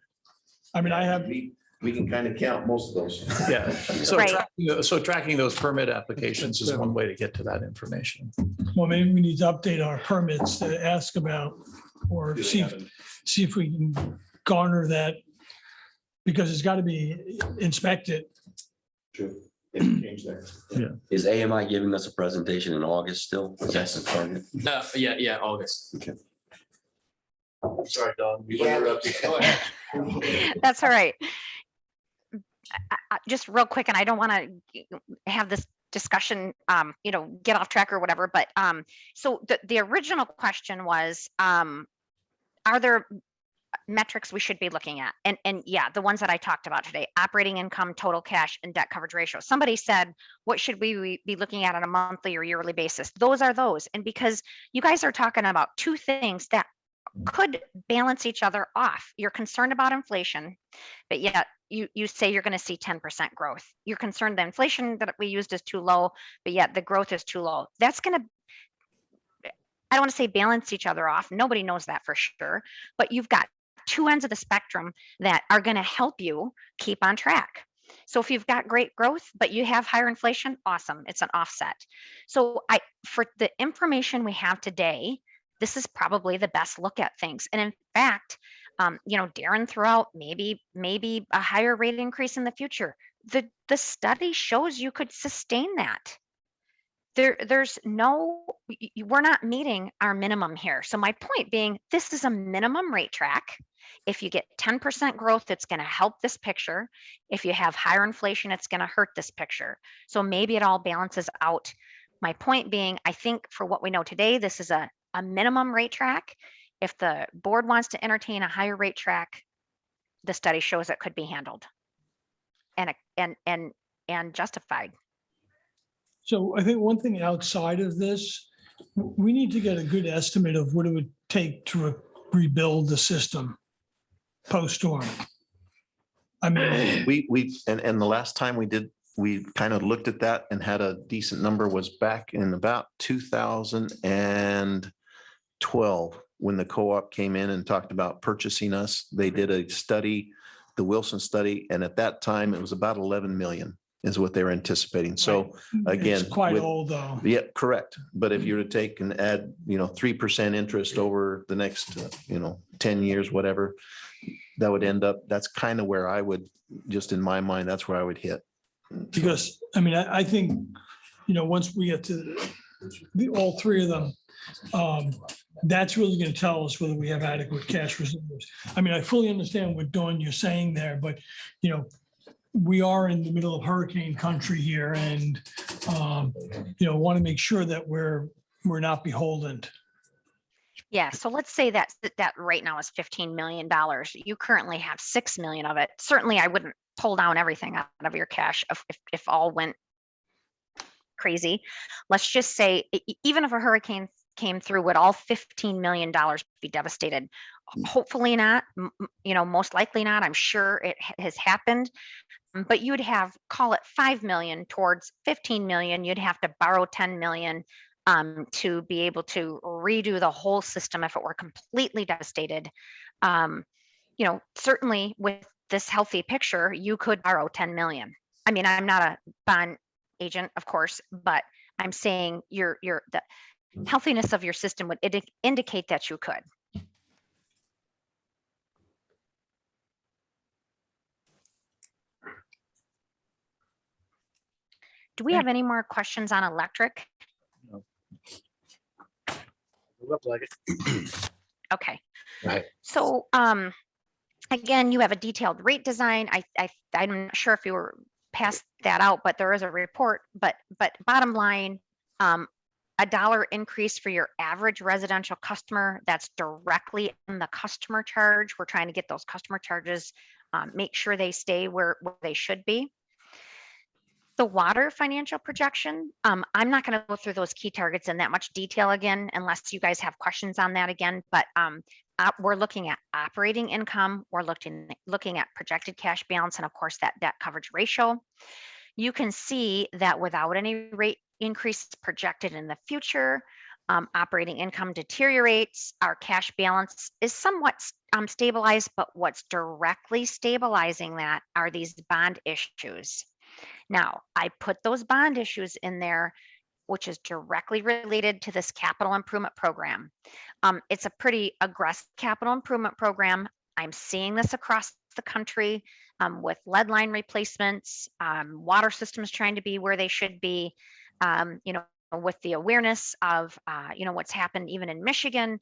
I mean, I have, We can kind of count most of those. yeah. So Right. tracking those permit applications is one way to get to that information. well, maybe we need to update our permits to ask about, or see if we can garner that, because it's got to be inspected. True. They can change there. Is AMI giving us a presentation in August still? That's the target. No, yeah, August. Sorry, Don. We interrupted. Go ahead. That's all right. Just real quick, and I don't want to have this discussion, get off track or whatever, but so the original question was, are there metrics we should be looking at? And yeah, the ones that I talked about today: operating income, total cash, and debt coverage ratio. Somebody said, what should we be looking at on a monthly or yearly basis? Those are those. And because you guys are talking about two things that could balance each other off. You're concerned about inflation, but yet you say you're going to see 10% growth. You're concerned the inflation that we used is too low, but yet the growth is too low. That's going to, I don't want to say balance each other off. Nobody knows that for sure, but you've got two ends of the spectrum that are going to help you keep on track. So if you've got great growth, but you have higher inflation, awesome. It's an offset. So for the information we have today, this is probably the best look at things. And in fact, Darren threw out maybe a higher rate increase in the future. The study shows you could sustain that. We're not meeting our minimum here. So my point being, this is a minimum rate track. If you get 10% growth, it's going to help this picture. If you have higher inflation, it's going to hurt this picture. So maybe it all balances out. My point being, I think for what we know today, this is a minimum rate track. If the board wants to entertain a higher rate track, the study shows it could be handled and justified. So I think one thing outside of this, we need to get a good estimate of what it would take to rebuild the system post-storm. I mean, And the last time we kind of looked at that and had a decent number was back in about 2012, when the co-op came in and talked about purchasing us. They did a study, the Wilson study, and at that time it was about 11 million is what they were anticipating. So again, it's quite with- old though. yeah, correct. But if you were to take and add, 3% interest over the next, 10 years, whatever, that would end up, that's kind of where I would, just in my mind, that's where I would hit. Because, I mean, I think, once we get to all three of them, that's really going to tell us whether we have adequate cash reserves. I mean, I fully understand what Dawn you're saying there, but, we are in the middle of hurricane country here and, want to make sure that we're not beholden. Yeah, so let's say that right now is $15 million. You currently have 6 million of it. Certainly, I wouldn't pull down everything out of your cash if all went crazy. Let's just say, even if a hurricane came through, would all $15 million be devastated? Hopefully not, most likely not. I'm sure it has happened. But you'd have, call it 5 million towards 15 million. You'd have to borrow 10 million to be able to redo the whole system if it were completely devastated. Certainly with this healthy picture, you could borrow 10 million. I mean, I'm not a bond agent, of course, but I'm saying the healthiness of your system would indicate that you could. Do we have any more questions on electric? Look like it. Okay. Right. So again, you have a detailed rate design. I'm not sure if you were passed that out, but there is a report. But bottom line, $1 increase for your average residential customer. That's directly in the customer charge. We're trying to get those customer charges, make sure they stay where they should be. The water financial projection, I'm not going to go through those key targets in that much detail again, unless you guys have questions on that again. But we're looking at operating income. We're looking at projected cash balance, and of course that debt coverage ratio. You can see that without any rate increase projected in the future, operating income deteriorates. Our cash balance is somewhat stabilized, but what's directly stabilizing that are these bond issues. Now, I put those bond issues in there, which is directly related to this capital improvement program. It's a pretty aggressive capital improvement program. I'm seeing this across the country with lead line replacements, water systems trying to be where they should be, with the awareness of, what's happened even in Michigan.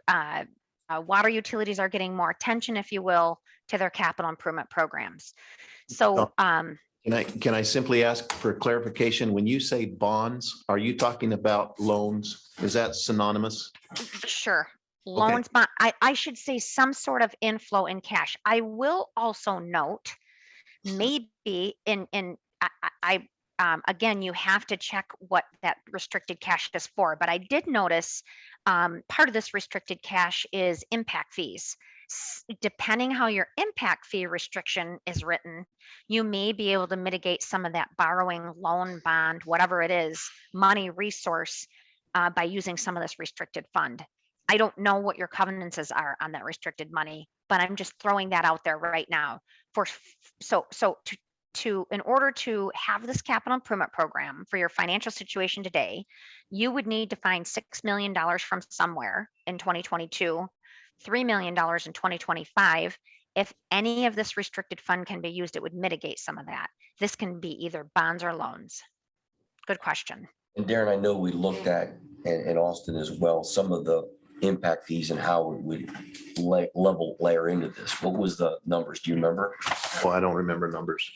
Water utilities are getting more attention, if you will, to their capital improvement programs. So, Can I simply ask for clarification? When you say bonds, are you talking about loans? Is that synonymous? Sure. Loans, bond, I should say some sort of inflow in cash. I will also note, maybe again, you have to check what that restricted cash is for, but I did notice part of this restricted cash is impact fees. Depending how your impact fee restriction is written, you may be able to mitigate some of that borrowing, loan, bond, whatever it is, money resource by using some of this restricted fund. I don't know what your covenants are on that restricted money, but I'm just throwing that out there right now. In order to have this capital improvement program for your financial situation today, you would need to find $6 million from somewhere in 2022, $3 million in 2025. If any of this restricted fund can be used, it would mitigate some of that. This can be either bonds or loans. Good question. And Darren, I know we looked at, and Austin as well, some of the impact fees and how it would layer into this. What was the numbers? Do you remember? Well, I don't remember numbers.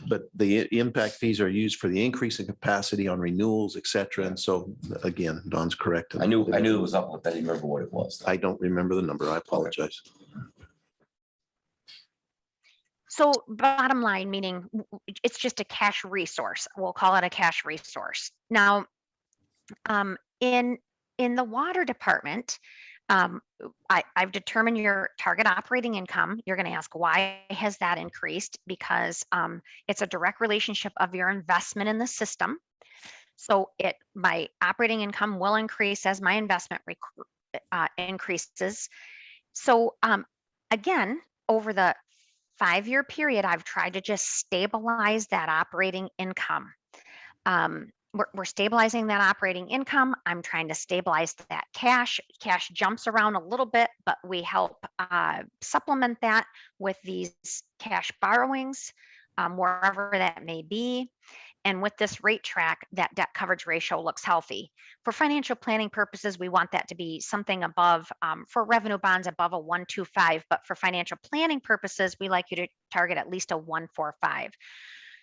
But the impact fees are used for the increase in capacity on renewals, et cetera. And so again, Don's correct. I knew it was up, but I didn't remember what it was. I don't remember the number. I apologize. So bottom line, meaning it's just a cash resource. We'll call it a cash resource. Now, in the water department, I've determined your target operating income. You're going to ask, why has that increased? Because it's a direct relationship of your investment in the system. So my operating income will increase as my investment increases. So again, over the 5-year period, I've tried to just stabilize that operating income. We're stabilizing that operating income. I'm trying to stabilize that cash. Cash jumps around a little bit, but we help supplement that with these cash borrowings, wherever that may be. And with this rate track, that debt coverage ratio looks healthy. For financial planning purposes, we want that to be something above, for revenue bonds above a 1.25, but for financial planning purposes, we like you to target at least a 1.45.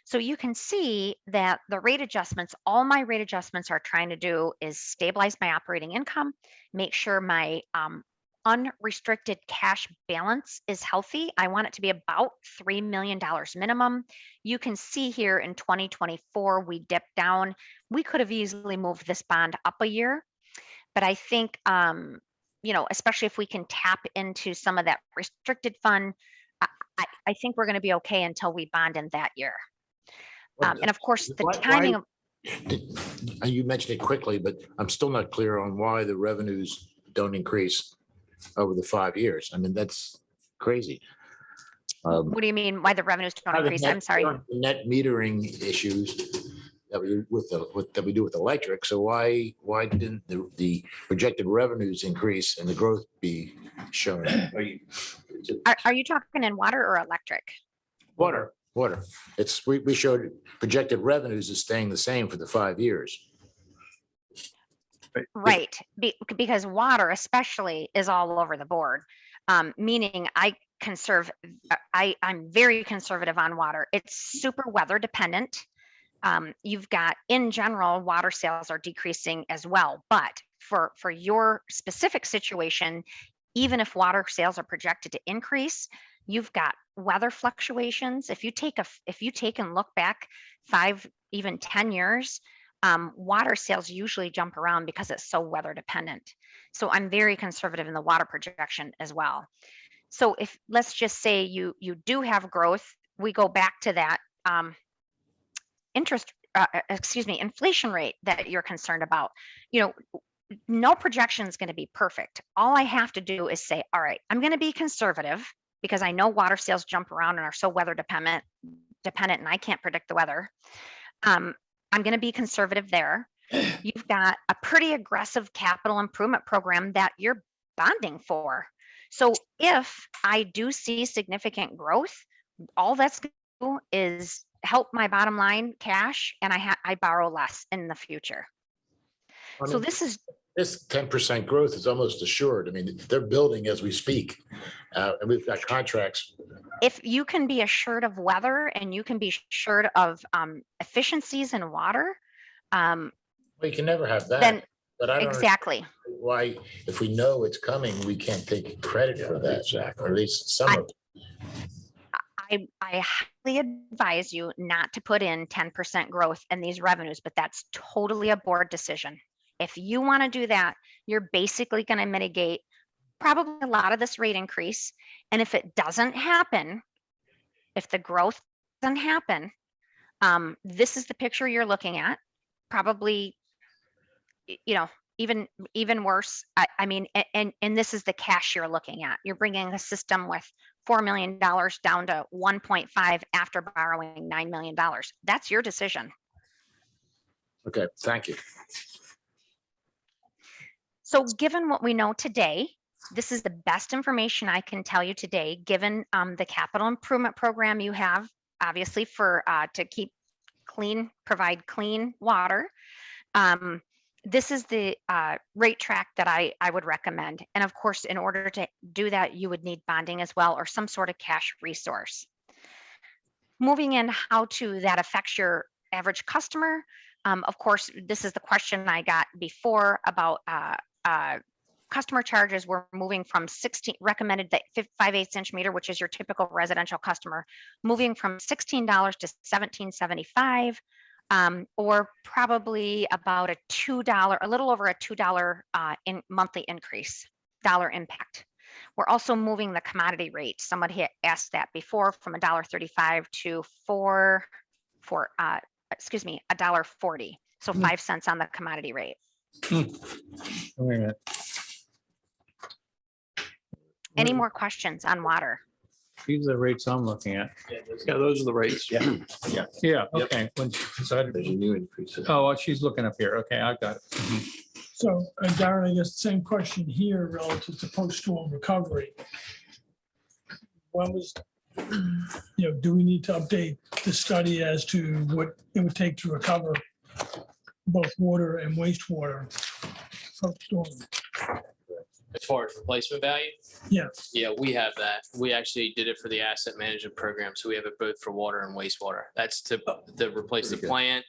So you can see that the rate adjustments, all my rate adjustments are trying to do is stabilize my operating income, make sure my unrestricted cash balance is healthy. I want it to be about $3 million minimum. You can see here in 2024, we dipped down. We could have easily moved this bond up a year, but I think, especially if we can tap into some of that restricted fund, I think we're going to be okay until we bond in that year. And of course, the timing of. You mentioned it quickly, but I'm still not clear on why the revenues don't increase over the 5 years. I mean, that's crazy. What do you mean? Why the revenues don't increase? I'm sorry. Net metering issues that we do with electric. So why didn't the projected revenues increase and the growth be shown? Are you talking in water or electric? Water. We showed projected revenues is staying the same for the 5 years. Right, because water especially is all over the board, meaning I'm very conservative on water. It's super weather dependent. You've got, in general, water sales are decreasing as well, but for your specific situation, even if water sales are projected to increase, you've got weather fluctuations. If you take and look back 5, even 10 years, water sales usually jump around because it's so weather dependent. So I'm very conservative in the water projection as well. So if, let's just say you do have growth, we go back to that inflation rate that you're concerned about. No projection is going to be perfect. All I have to do is say, all right, I'm going to be conservative because I know water sales jump around and are so weather dependent, and I can't predict the weather. I'm going to be conservative there. You've got a pretty aggressive capital improvement program that you're bonding for. So if I do see significant growth, all that's going to do is help my bottom line cash, and I borrow less in the future. So this 10% growth is almost assured. I mean, they're building as we speak, and we've got contracts. If you can be assured of weather and you can be assured of efficiencies in water, We can never have that. then But I don't exactly. understand why, if we know it's coming, we can't take credit for that, or at least some of it. I highly advise you not to put in 10% growth in these revenues, but that's totally a board decision. If you want to do that, you're basically going to mitigate probably a lot of this rate increase. And if it doesn't happen, if the growth doesn't happen, this is the picture you're looking at. Probably, even worse. I mean, and this is the cash you're looking at. You're bringing a system with $4 million down to 1.5 after borrowing $9 million. That's your decision. Okay, thank you. So given what we know today, this is the best information I can tell you today, given the capital improvement program you have, obviously to keep provide clean water. This is the rate track that I would recommend. And of course, in order to do that, you would need bonding as well, or some sort of cash resource. Moving in, how that affects your average customer. Of course, this is the question I got before about customer charges, we're moving from 16 recommended that 5/8 inch meter, which is your typical residential customer, moving from $16 to $17.75, or probably about a $2, a little over a $2 in monthly increase, dollar impact. We're also moving the commodity rate. Somebody had asked that before, from $1.35 to $1.40. So 5 cents on the commodity rate. Wait a minute. Any more questions on water? These are the rates I'm looking at. Yeah, those are the rates. Yeah. Yeah, okay. When she decided- There's a new increase. Oh, well, she's looking up here. Okay, I got it. Mhm. So Darren, I guess the same question here relative to post-storm recovery. When was, do we need to update the study as to what it would take to recover both water and wastewater post-storm? As far as replacement value, Yeah, yeah, we have that. We actually did it for the asset management program. So we have it both for water and wastewater. That's to replace the Pretty good. plant,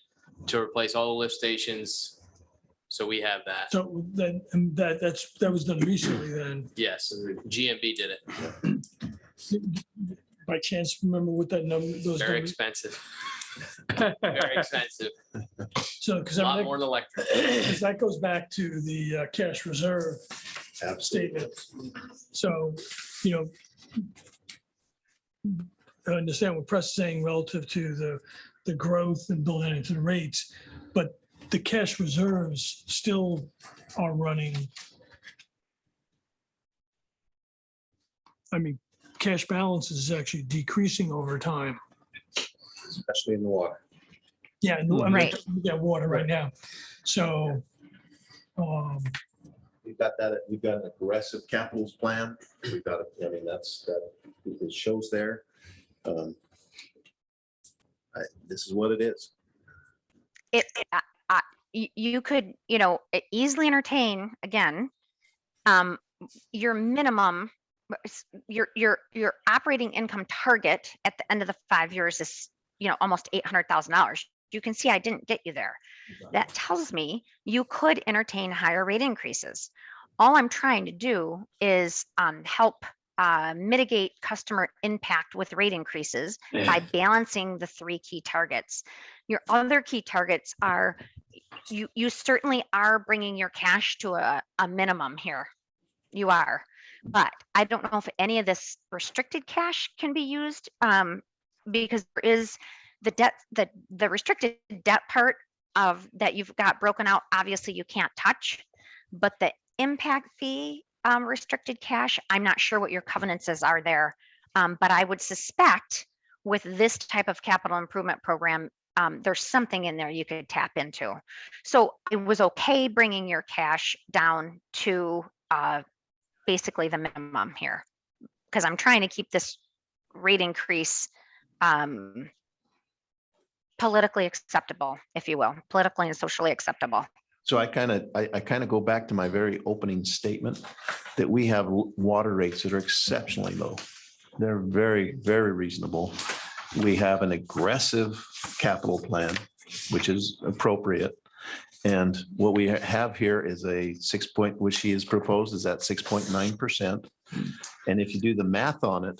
to replace all the lift stations. So we have that. so then, and that was done recently then. Yes, GMB did it. By chance, remember what that number, those Very numbers? expensive. Very expensive. So, because A lot more than electric. that goes back to the cash reserve statement. So, I understand what Press is saying relative to the growth and building into the rates, but the cash reserves still are running. I mean, cash balance is actually decreasing over time. Especially in the water. Yeah, I mean, Right. we got water right now. So, We've got that, we've got an aggressive capitals plan. We've got, it shows there. This is what it is. You could, easily entertain, again, your minimum, your operating income target at the end of the 5 years is, almost $800,000. You can see I didn't get you there. That tells me you could entertain higher rate increases. All I'm trying to do is help mitigate customer impact with rate increases by balancing the 3 key targets. Your other key targets are, you certainly are bringing your cash to a minimum here. You are, but I don't know if any of this restricted cash can be used, because there is the debt, the restricted debt part of that you've got broken out. Obviously you can't touch, but the impact fee restricted cash, I'm not sure what your covenants are there, but I would suspect with this type of capital improvement program, there's something in there you could tap into. So it was okay bringing your cash down to basically the minimum here, because I'm trying to keep this rate increase politically acceptable, if you will, politically and socially acceptable. So I kind of go back to my very opening statement that we have water rates that are exceptionally low. They're very, very reasonable. We have an aggressive capital plan, which is appropriate. And what we have here is a 6 point, which he has proposed is at 6.9%. And if you do the math on it,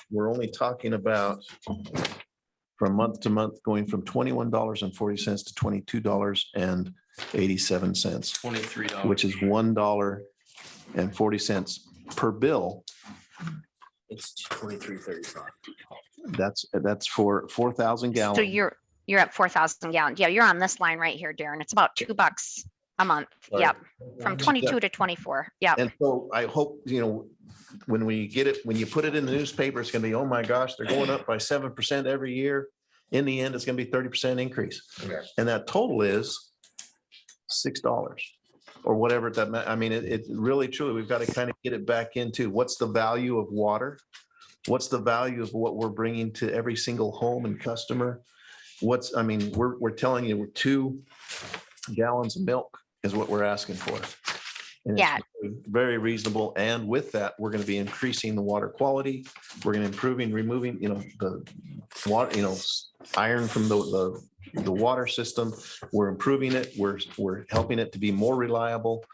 we're only talking about from month to month, going from $21.40 to $22.87, $23. which is $1.40 per bill. It's 23.35. That's for 4,000 gallons. So you're at 4,000 gallons. Yeah, you're on this line right here, Darren. It's about $2 a month. Right. Yep, from 22 to 24. Yep. And so I hope, when we get it, when you put it in the newspaper, it's gonna be, oh my gosh, they're going up by 7% every year. In the end, it's gonna be 30% increase. Okay. And that total is $6 or whatever I mean, it really truly, we've got to kind of get it back into what's the value of water? What's the value of what we're bringing to every single home and customer? We're telling you, we're 2 gallons of milk is what we're asking for. And it's Yeah. very reasonable. And with that, we're going to be increasing the water quality. We're going to removing, the water, iron from the water system. We're improving it. We're helping it to be more reliable.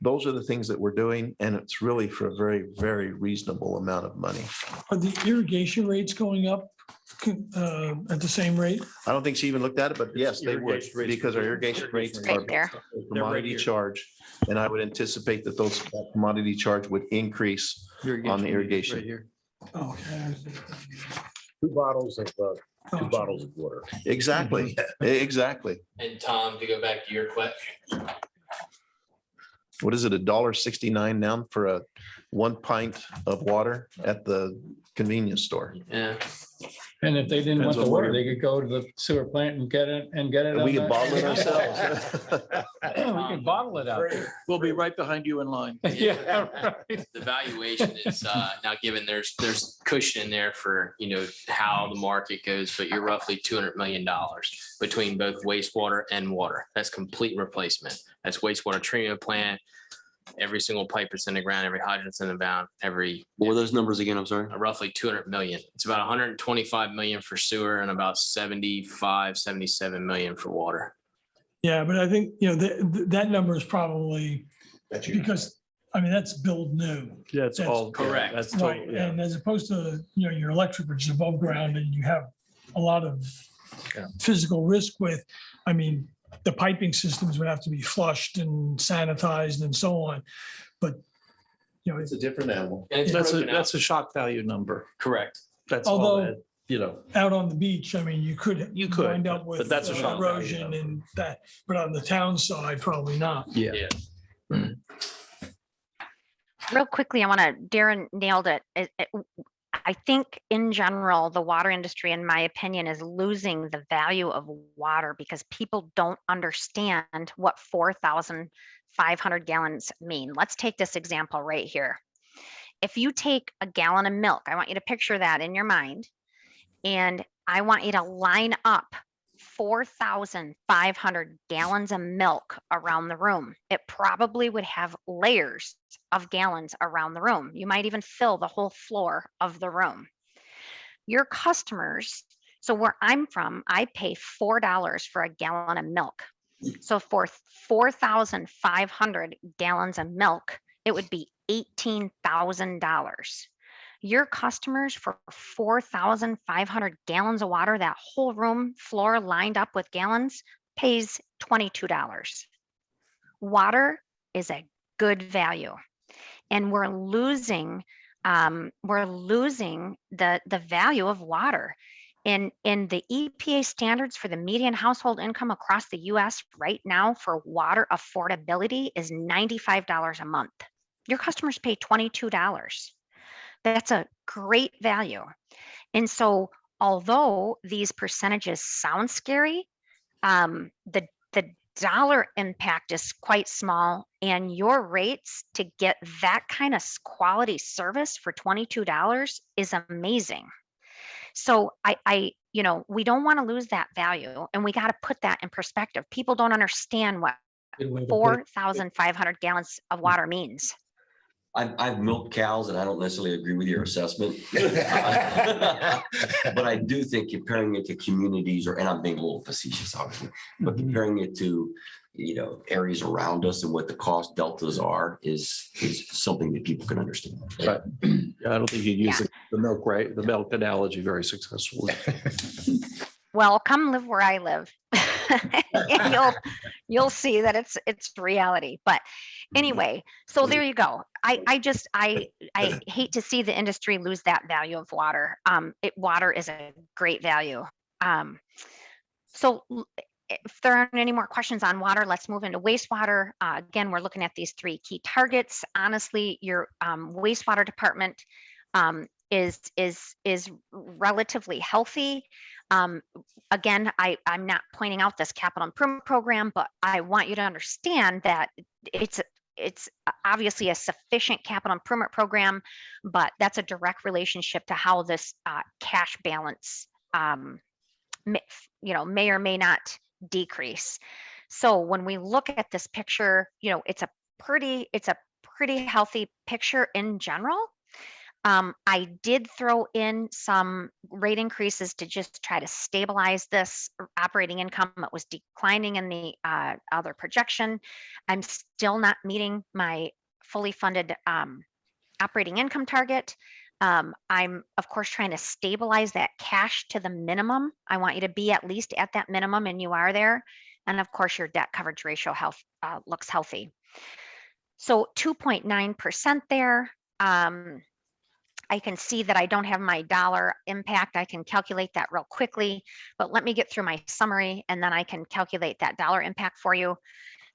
those are the things that we're doing, and it's really for a very, very reasonable amount of money. Are the irrigation rates going up at the same rate? I don't think she even looked at it, but yes, they would, Irrigation rates. because our irrigation rates Right are there. a commodity here. charge. And I would anticipate that that commodity charge would increase on the irrigation. Right here. Okay. 2 bottles of, 2 bottles of water. Exactly, exactly. And Tom, to go back to your question, What is it, $1.69 now for a 1 pint of water at the convenience store? yeah, And if they didn't want Depends on the where water, you're- they could go to the sewer plant and get it. And we can bottle it ourselves. We can bottle it out there. We'll be right behind you in line. Yeah, right. the valuation is now given there's cushion in there for, how the market goes, but you're roughly $200 million between both wastewater and water. That's complete replacement. That's wastewater treatment plant, every single pipe that's in the ground, every hydrant's in the ground, What were those numbers again? I'm sorry. roughly 200 million. It's about 125 million for sewer and about 75, 77 million for water. Yeah, but I think, that number is probably because, that's build new. That's all. correct. That's Right, total, yeah. and as opposed to, your electric, which is above ground and you have a lot of physical risk with, the piping systems would have to be flushed and sanitized and so on. But, It's a different animal. And it's broken out. That's a shock value number. Correct. That's all Although- that, out on the beach, you could. You could, Wind up but with that's a shock value erosion number. and that, but on the town side, probably not. yeah. Real quickly, Darren nailed it. I think in general, the water industry, in my opinion, is losing the value of water because people don't understand what 4,500 gallons mean. Let's take this example right here. If you take a gallon of milk, I want you to picture that in your mind, and I want you to line up 4,500 gallons of milk around the room. It probably would have layers of gallons around the room. You might even fill the whole floor of the room. Your customers, so where I'm from, I pay $4 for a gallon of milk. So for 4,500 gallons of milk, it would be $18,000. Your customers for 4,500 gallons of water, that whole room floor lined up with gallons, pays $22. Water is a good value. And we're losing the value of water. In the EPA standards for the median household income across the US right now for water affordability is $95 a month. Your customers pay $22. That's a great value. And so although these percentages sound scary, the dollar impact is quite small, and your rates to get that kind of quality service for $22 is amazing. So we don't want to lose that value, and we got to put that in perspective. People don't understand what 4,500 gallons of water means. I've milked cows and I don't necessarily agree with your assessment. But I do think comparing it to communities and I'm being a little facetious, obviously, but comparing it to, areas around us and what the cost deltas are is something that people can understand. I don't think you'd use the milk analogy very successfully. Well, come live where I live. And you'll see that it's reality. But anyway, so there you go. I hate to see the industry lose that value of water. Water is a great value. So if there aren't any more questions on water, let's move into wastewater. Again, we're looking at these 3 key targets. Honestly, your wastewater department is relatively healthy. Again, I'm not pointing out this capital improvement program, but I want you to understand that it's obviously a sufficient capital improvement program, but that's a direct relationship to how this cash balance, may or may not decrease. So when we look at this picture, it's a pretty healthy picture in general. I did throw in some rate increases to just try to stabilize this operating income. It was declining in the other projection. I'm still not meeting my fully funded operating income target. I'm of course trying to stabilize that cash to the minimum. I want you to be at least at that minimum, and you are there. And of course, your debt coverage ratio looks healthy. So 2.9% there. I can see that I don't have my dollar impact. I can calculate that real quickly, but let me get through my summary and then I can calculate that dollar impact for you.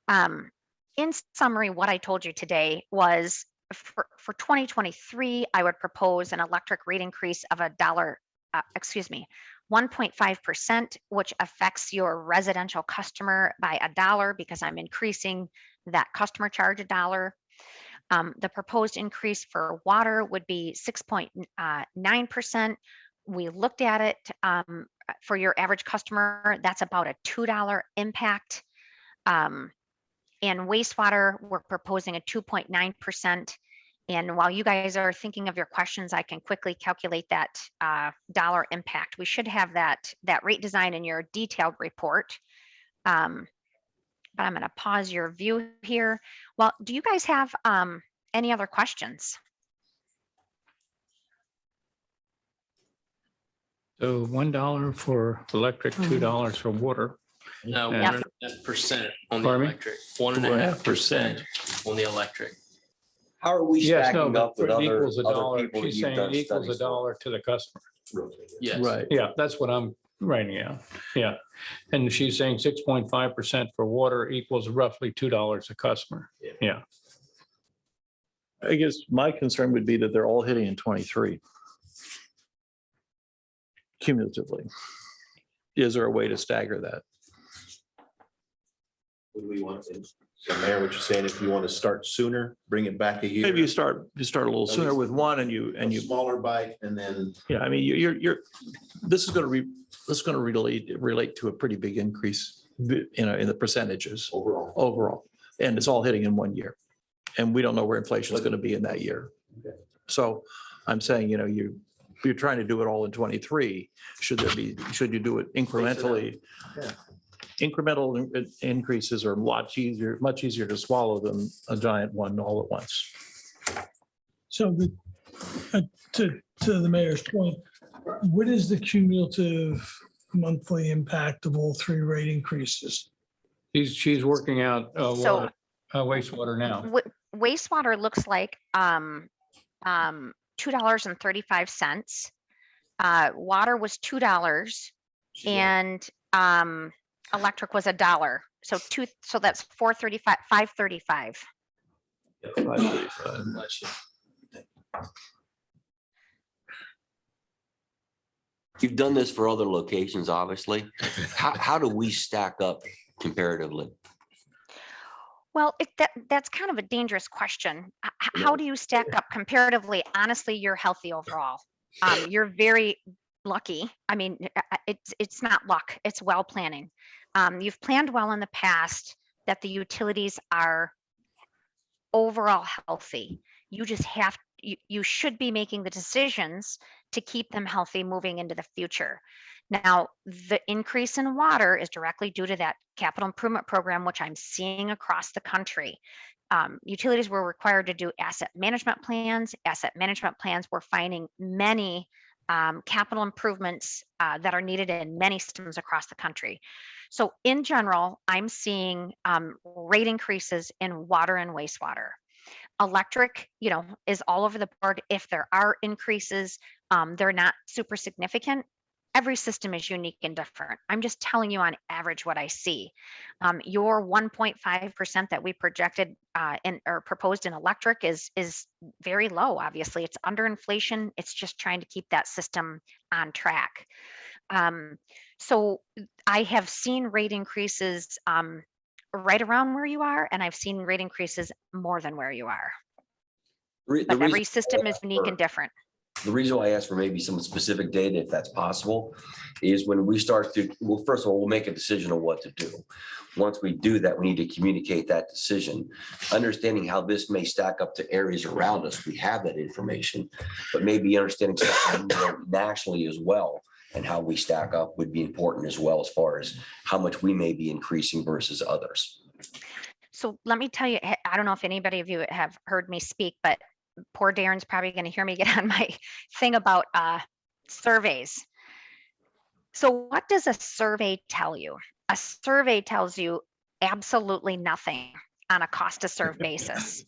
In summary, what I told you today was for 2023, I would propose an electric rate increase of $1.5%, which affects your residential customer by $1 because I'm increasing that customer charge $1. The proposed increase for water would be 6.9%. We looked at it for your average customer, that's about a $2 impact. And wastewater, we're proposing a 2.9%. And while you guys are thinking of your questions, I can quickly calculate that dollar impact. We should have that rate design in your detailed report. But I'm going to pause your view here. Well, do you guys have any other questions? So $1 for electric, $2 for water. No, Yeah. 1.5% on the Pardon me? electric, 1.5% on the electric. How are we Yes, no, stacking but up with it other equals a other dollar. people that She's you've saying done it equals studies a dollar to the customer. Yes. Right. Yeah, that's what I'm writing out. Yeah. And she's saying 6.5% for water equals roughly $2 a customer. Yeah. I guess my concern would be that they're all hitting in 23 cumulatively. Is there a way to stagger that? Would we want to, so Mayor, what you're saying, if you want to start sooner, bring it back a year? Maybe you start a little sooner with one and you, A smaller bike and then. yeah, I mean, this is going to relate to a pretty big increase, in the percentages overall. And it's all hitting in 1 year. And we don't know where inflation is going to be in that year. Okay. So I'm saying, you're trying to do it all in 23. Should you do it incrementally? Yeah. Incremental increases are much easier to swallow than a giant one all at once. So to the mayor's point, what is the cumulative monthly impact of all three rate increases? She's working out So- wastewater now. Wastewater looks like $2.35. Water was $2 and electric was $1. So that's 435, 535. Bless you. You've done this for other locations, obviously. How do we stack up comparatively? Well, that's kind of a dangerous question. How do you stack up comparatively? Honestly, you're healthy overall. You're very lucky. I mean, it's not luck, it's well planning. You've planned well in the past that the utilities are overall healthy. You just you should be making the decisions to keep them healthy moving into the future. Now, the increase in water is directly due to that capital improvement program, which I'm seeing across the country. Utilities were required to do asset management plans. Asset management plans were finding many capital improvements that are needed in many systems across the country. So in general, I'm seeing rate increases in water and wastewater. Electric, is all over the board. If there are increases, they're not super significant. Every system is unique and different. I'm just telling you on average what I see. Your 1.5% that we projected or proposed in electric is very low. Obviously, it's under inflation. It's just trying to keep that system on track. So I have seen rate increases right around where you are, and I've seen rate increases more than where you are. But every system is unique and different. The reason why I ask for maybe some specific data, if that's possible, is when we start to, well, first of all, we'll make a decision on what to do. Once we do that, we need to communicate that decision. Understanding how this may stack up to areas around us, we have that information, but maybe understanding something more nationally as well, and how we stack up would be important as well, as far as how much we may be increasing versus others. So let me tell you, I don't know if anybody of you have heard me speak, but poor Darren's probably going to hear me get on my thing about surveys. So what does a survey tell you? A survey tells you absolutely nothing on a cost to serve basis.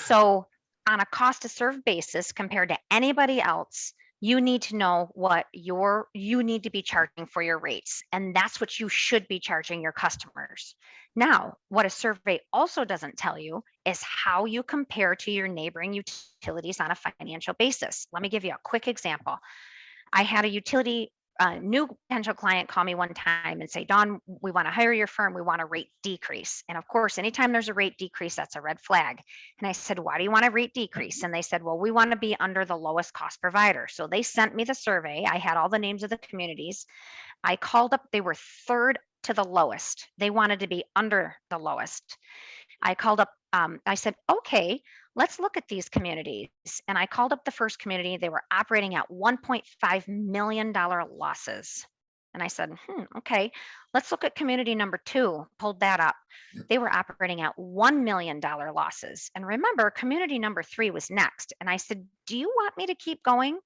So on a cost to serve basis compared to anybody else, you need to know what you need to be charging for your rates. And that's what you should be charging your customers. Now, what a survey also doesn't tell you is how you compare to your neighboring utilities on a financial basis. Let me give you a quick example. I had a utility new potential client call me one time and say, Dawn, we want to hire your firm. We want a rate decrease. And of course, anytime there's a rate decrease, that's a red flag. And I said, why do you want a rate decrease? And they said, well, we want to be under the lowest cost provider. So they sent me the survey. I had all the names of the communities. I called up, they were third to the lowest. They wanted to be under the lowest. I called up, I said, okay, let's look at these communities. And I called up the first community. They were operating at $1.5 million losses. And I said, okay, let's look at community number 2, pulled that up. They were operating at $1 million losses. And remember, community number 3 was next. And I said, do you want me to keep going?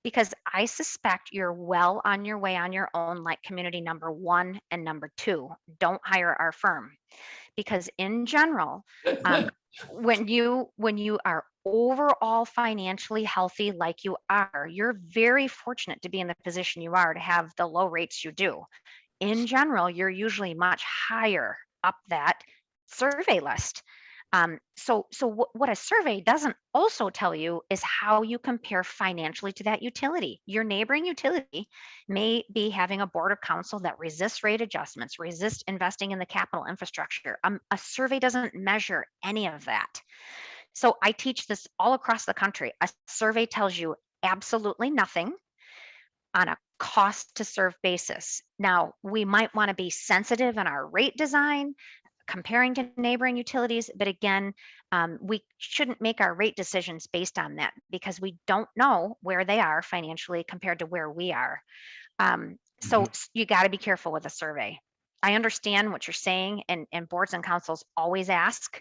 Because I suspect you're well on your way on your own, like community number 1 and number 2. Don't hire our firm. Because in general, when you are overall financially healthy like you are, you're very fortunate to be in the position you are to have the low rates you do. In general, you're usually much higher up that survey list. So what a survey doesn't also tell you is how you compare financially to that utility. Your neighboring utility may be having a board of council that resists rate adjustments, resists investing in the capital infrastructure. A survey doesn't measure any of that. So I teach this all across the country. A survey tells you absolutely nothing on a cost to serve basis. Now, we might want to be sensitive in our rate design, comparing to neighboring utilities, but again, we shouldn't make our rate decisions based on that because we don't know where they are financially compared to where we are. So you got to be careful with a survey. I understand what you're saying, and boards and councils always ask,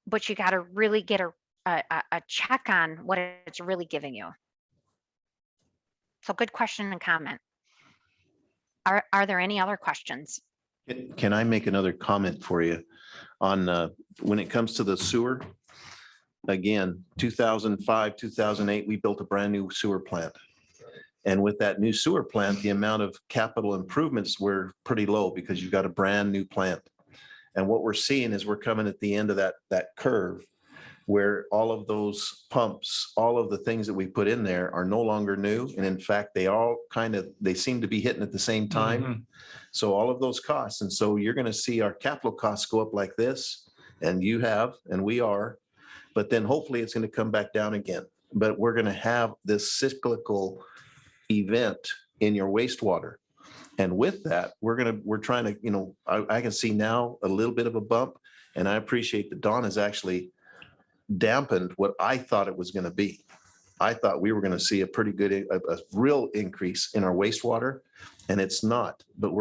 but you got to really get a check on what it's really giving you. So good question and comment. Are there any other questions? Can I make another comment for you on when it comes to the sewer? Again, 2005, 2008, we built a brand new sewer plant. And with that new sewer plant, the amount of capital improvements were pretty low because you've got a brand new plant. And what we're seeing is we're coming at the end of that curve where all of those pumps, all of the things that we put in there are no longer new. And in fact, they seem to be hitting at the same time. So all of those costs. And so you're going to see our capital costs go up like this, and we are, but then hopefully it's going to come back down again. But we're going to have this cyclical event in your wastewater. And with that, we're trying to, I can see now a little bit of a bump, and I appreciate that Dawn has actually dampened what I thought it was going to be. I thought we were going to see a pretty good, a real increase in our wastewater, and it's not. But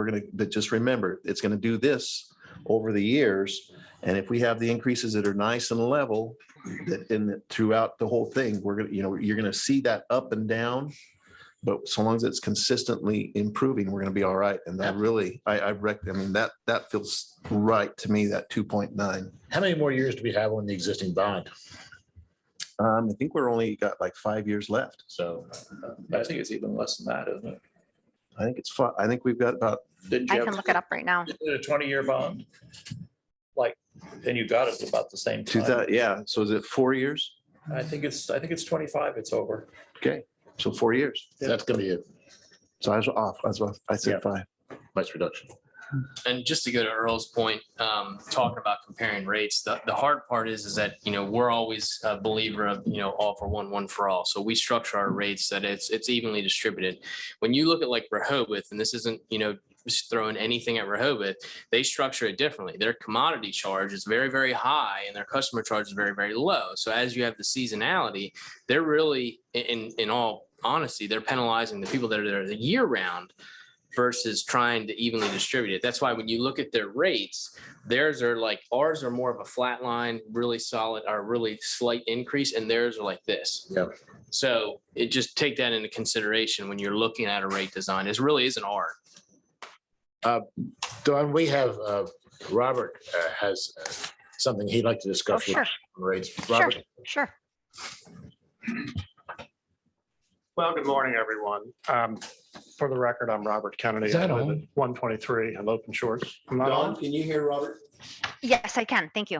just remember, it's going to do this over the years. And if we have the increases that are nice and level throughout the whole thing, you're going to see that up and down. But so long as it's consistently improving, we're going to be all right. And that really, that feels right to me, that 2.9. How many more years do we have on the existing bond? I think we're only got like 5 years left. So I think it's even less than that, isn't it? I think it's fun. I think we've got about. I can look it up right now. A 20-year bond. And you got it about the same time. Yeah. So is it 4 years? I think it's 25. It's over. Okay. So 4 years. that's going to be a So I was off. I said Yeah. 5. nice reduction. And just to go to Earl's point, talking about comparing rates, the hard part is that, we're always a believer of, all for one, one for all. So we structure our rates that it's evenly distributed. When you look at like Rehoboth, and this isn't, just throwing anything at Rehoboth, they structure it differently. Their commodity charge is very, very high and their customer charge is very, very low. So as you have the seasonality, they're really, in all honesty, they're penalizing the people that are there the year round versus trying to evenly distribute it. That's why when you look at their rates, theirs are like, ours are more of a flat line, really solid, or really slight increase, and theirs are like this. Yep. So it just take that into consideration when you're looking at a rate design. It really is an art. Dawn, we have, Robert has something he'd like to discuss. Oh, sure. With rates. Sure, Robert? sure. Well, good morning, everyone. For the record, I'm Robert Kennedy. Is that I live on? at 123 in Open Shores. Am I on? Can you hear Robert? Yes, I can. Thank you.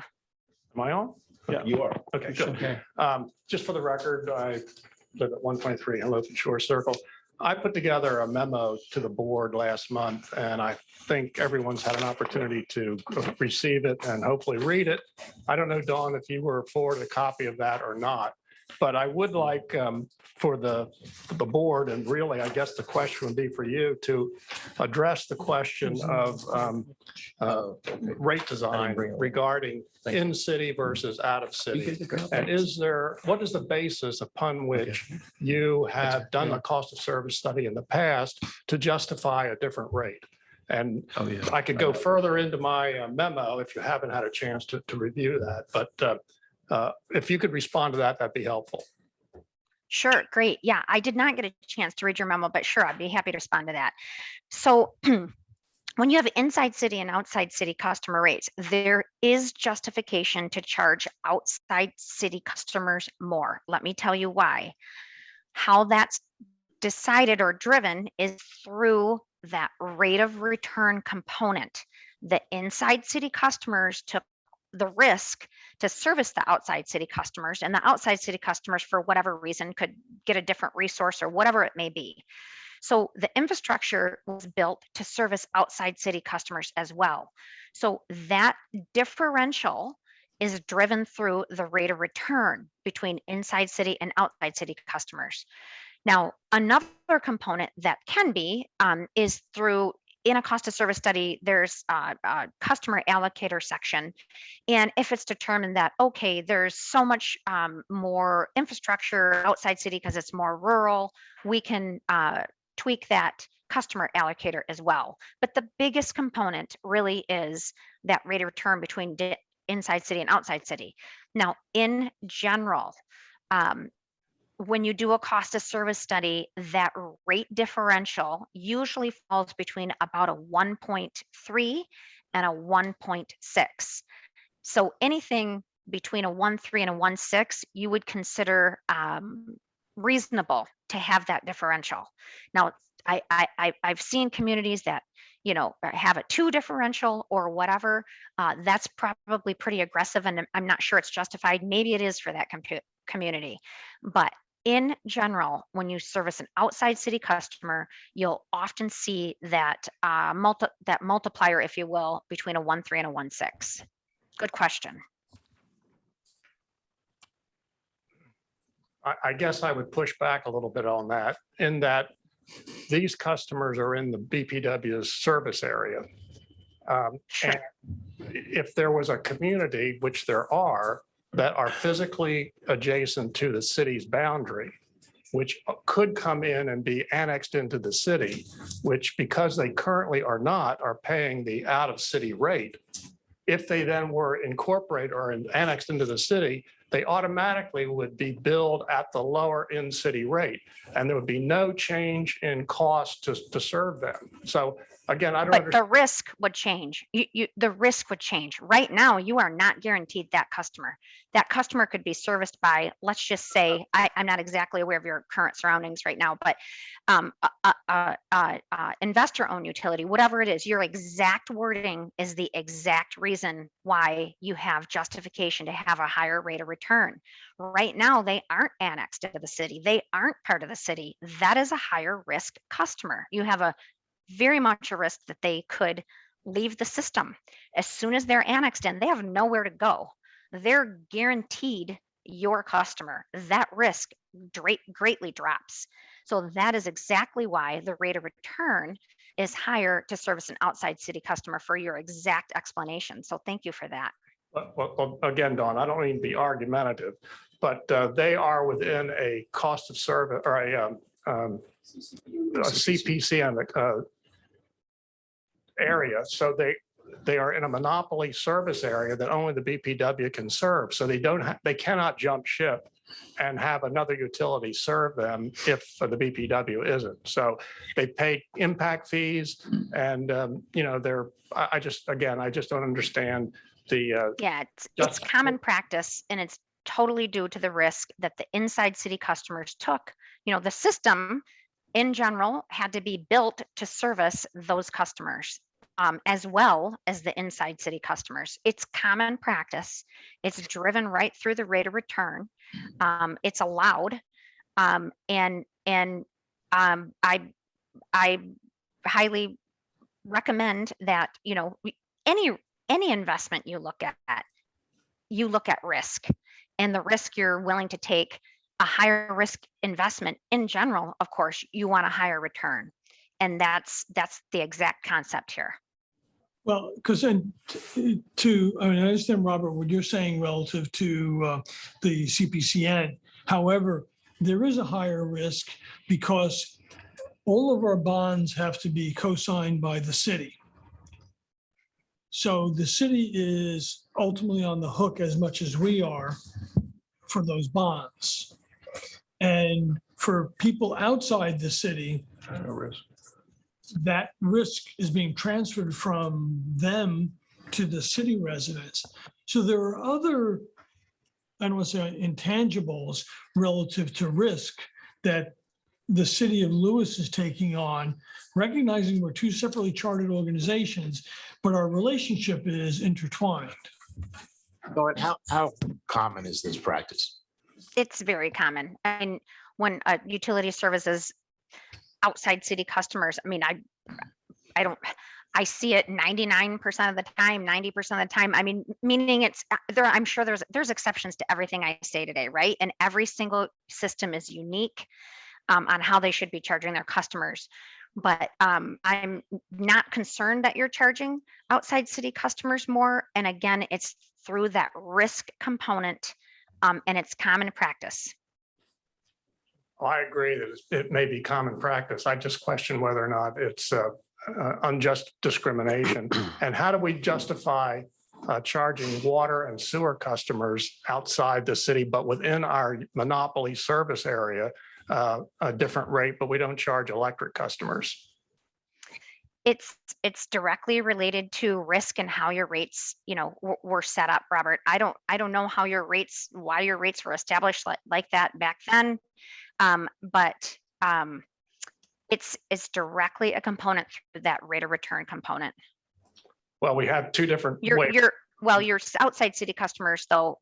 Am I on? Yeah. You are. Okay, good. Okay. Just for the record, I live at 123 in Open Shores Circle. I put together a memo to the board last month, and I think everyone's had an opportunity to receive it and hopefully read it. I don't know, Dawn, if you were afforded a copy of that or not, but I would like for the board, and really, I guess the question would be for you to address the question of rate design regarding in-city versus out of city. And what is the basis upon which you have done a cost of service study in the past to justify a different rate? And I could go further into my memo if you haven't had a chance to review that, but if you could respond to that, that'd be helpful. Sure, great. Yeah, I did not get a chance to read your memo, but sure, I'd be happy to respond to that. So when you have inside city and outside city customer rates, there is justification to charge outside city customers more. Let me tell you why. How that's decided or driven is through that rate of return component. The inside city customers took the risk to service the outside city customers, and the outside city customers, for whatever reason, could get a different resource or whatever it may be. So the infrastructure was built to service outside city customers as well. So that differential is driven through the rate of return between inside city and outside city customers. Now, another component that can be is through, in a cost of service study, there's a customer allocator section. And if it's determined that, okay, there's so much more infrastructure outside city because it's more rural, we can tweak that customer allocator as well. But the biggest component really is that rate of return between inside city and outside city. Now, in general, when you do a cost of service study, that rate differential usually falls between about a 1.3 and a 1.6. So anything between a 1.3 and a 1.6, you would consider reasonable to have that differential. Now, I've seen communities that, have a 2 differential or whatever. That's probably pretty aggressive, and I'm not sure it's justified. Maybe it is for that community, but in general, when you service an outside city customer, you'll often see that that multiplier, if you will, between a 1.3 and a 1.6. Good question. I guess I would push back a little bit on that, in that these customers are in the BPW's service area. Sure. And if there was a community, which there are, that are physically adjacent to the city's boundary, which could come in and be annexed into the city, which, because they currently are not, are paying the out-of-city rate. If they then were incorporated or annexed into the city, they automatically would be billed at the lower in-city rate, and there would be no change in cost to serve them. So again, I don't But understand. the risk would change. The risk would change. Right now, you are not guaranteed that customer. That customer could be serviced by, let's just say, I'm not exactly aware of your current surroundings right now, but investor-owned utility, whatever it is, your exact wording is the exact reason why you have justification to have a higher rate of return. Right now, they aren't annexed into the city. They aren't part of the city. That is a higher risk customer. You have very much a risk that they could leave the system. As soon as they're annexed in, they have nowhere to go. They're guaranteed your customer. That risk greatly drops. So that is exactly why the rate of return is higher to service an outside city customer, for your exact explanation. So thank you for that. Well, again, Dawn, I don't mean to be argumentative, but they are within a cost of service or a CPC area. So they are in a monopoly service area that only the BPW can serve. So they cannot jump ship and have another utility serve them if the BPW isn't. So they pay impact fees, and I just don't understand the. Yeah, it's common practice, and it's totally due to the risk that the inside city customers took. The system in general had to be built to service those customers, as well as the inside city customers. It's common practice. It's driven right through the rate of return. It's allowed, and I highly recommend that any investment you look at risk, and the risk you're willing to take. A higher risk investment in general, of course, you want a higher return, and that's the exact concept here. Well, because I understand, Robert, what you're saying relative to the CPCN. However, there is a higher risk because all of our bonds have to be co-signed by the city. So the city is ultimately on the hook as much as we are for those bonds. And for people outside the city, that risk is being transferred from them to the city residents. So there are other, I don't want to say intangibles relative to risk that the city of Lewes is taking on, recognizing we're two separately chartered organizations, but our relationship is intertwined. But how common is this practice? It's very common. I mean, when a utility services outside city customers, I see it 99% of the time, 90% of the time. I mean, meaning it's there. I'm sure there's exceptions to everything I say today, right? And every single system is unique on how they should be charging their customers. But I'm not concerned that you're charging outside city customers more. And again, it's through that risk component, and it's common practice. I agree that it may be common practice. I just question whether or not it's unjust discrimination. And how do we justify charging water and sewer customers outside the city, but within our monopoly service area, a different rate, but we don't charge electric customers? It's directly related to risk and how your rates, were set up, Robert. I don't know why your rates were established like that back then. But it's directly a component through that rate of return component. Well, we have two different ways. Your outside city customers, though,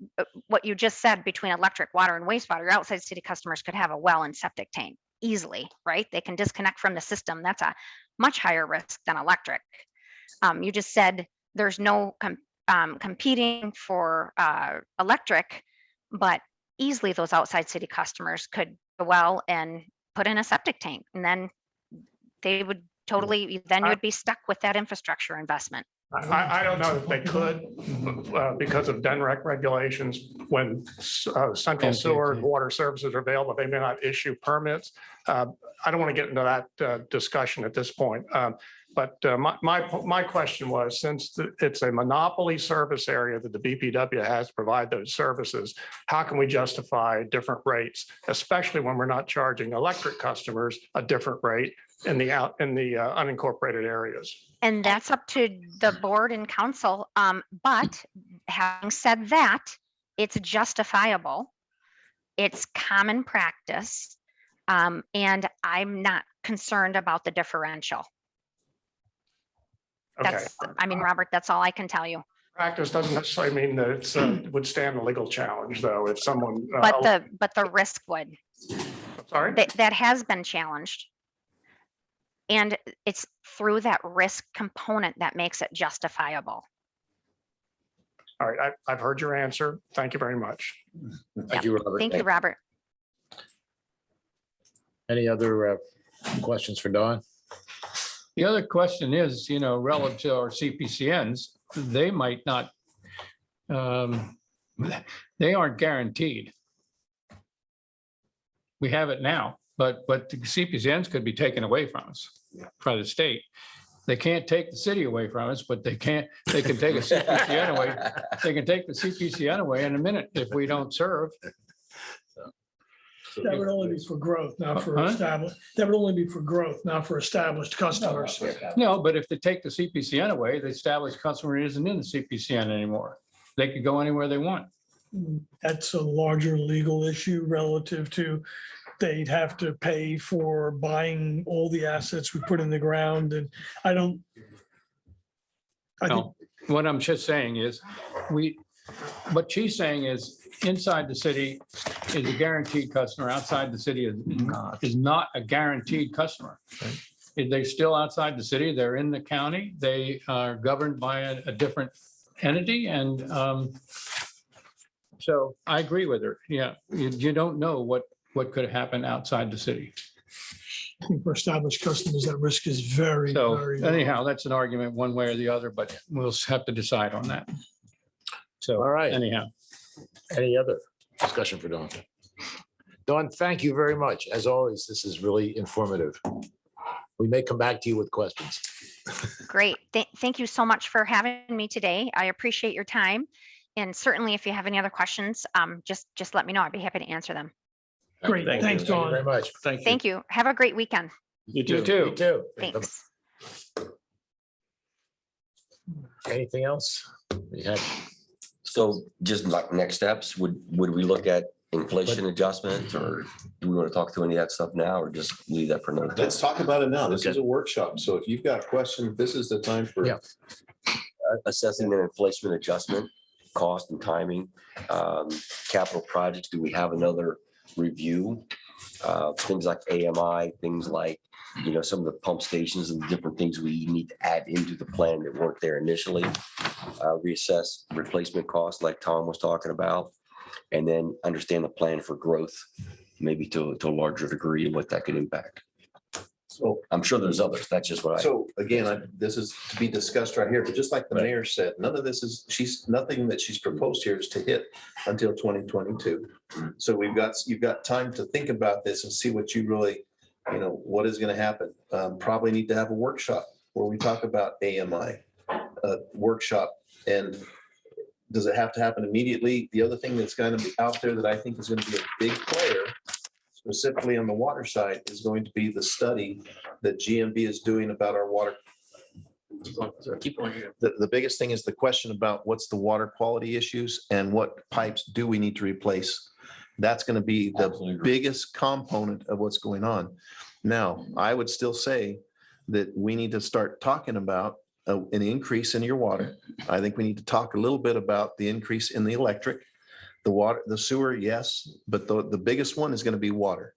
what you just said between electric, water, and wastewater, your outside city customers could have a well and septic tank easily, right? They can disconnect from the system. That's a much higher risk than electric. You just said there's no competing for electric, but easily those outside city customers could go well and put in a septic tank, and then they would you would be stuck with that infrastructure investment. I don't know if they could because of DENREC regulations. When central sewer and water services are available, they may not issue permits. I don't want to get into that discussion at this point. But my question was, since it's a monopoly service area that the BPW has to provide those services, how can we justify different rates, especially when we're not charging electric customers a different rate in the unincorporated areas? And that's up to the board and council. But having said that, it's justifiable. It's common practice. And I'm not concerned about the differential. Okay. Robert, that's all I can tell you. Practice doesn't necessarily mean that it would stand a legal challenge, though, if someone. But the risk would. Sorry? That has been challenged. And it's through that risk component that makes it justifiable. All right, I've heard your answer. Thank you very much. Thank you, Robert. Thank you, Robert. Any other questions for Don? The other question is, relative to our CPCNs, they might not, they aren't guaranteed. We have it now, but the CPCNs could be taken away from us by the state. They can't take the city away from us, but they can take a CPCN away. They can take the CPCN away in a minute if we don't serve. That would only be for growth, not for Huh? established. That would only be for growth, not for established customers. No, but if they take the CPCN away, the established customer isn't in the CPCN anymore. They could go anywhere they want. That's a larger legal issue relative to they'd have to pay for buying all the assets we put in the ground. And I think No, what I'm just saying is, what she's saying is, inside the city is a guaranteed customer, outside the city is not a guaranteed customer. If they're still outside the city, they're in the county, they are governed by a different entity, and so I agree with her. Yeah, you don't know what could happen outside the city. I think for established customers, that risk is very, So very low. anyhow, that's an argument one way or the other, but we'll have to decide on that. So, All right. anyhow. Any other discussion for Dawn? Dawn, thank you very much. As always, this is really informative. We may come back to you with questions. Great. Thank you so much for having me today. I appreciate your time. And certainly if you have any other questions, just let me know. I'd be happy to answer them. Great, Thank thanks, Thank you Dawn. very much. Thank you. Thank you. Have a great weekend. You You too. You too. too. Thanks. Anything else? We have, So just like next steps, would we look at inflation adjustment, or do we want to talk through any of that stuff now, or just leave that for another time? Let's talk about it now. This is Okay. a workshop. So if you've got questions, this is the time for. Yeah. Assessing the inflation adjustment, cost and timing, capital projects, do we have another review? Things like AMI, things like, some of the pump stations and different things we need to add into the plan that weren't there initially. Reassess replacement costs like Tom was talking about, and then understand the plan for growth, maybe to a larger degree and what that could impact. So, I'm sure there's others. That's just what I. so again, this is to be discussed right here, but just like the mayor said, none of this is, nothing that she's proposed here is to hit until 2022. So you've got time to think about this and see what you really, what is going to happen. Probably need to have a workshop where we talk about AMI, workshop. And does it have to happen immediately? The other thing that's going to be out there that I think is going to be a big player, specifically on the water side, is going to be the study that GMB is doing about our water. Keep on here. The biggest thing is the question about what's the water quality issues and what pipes do we need to replace? That's going to be the Absolutely agree. biggest component of what's going on. Now, I would still say that we need to start talking about an increase in your water. I think we need to talk a little bit about the increase in the electric, the water, the sewer, yes, but the biggest one is going to be water.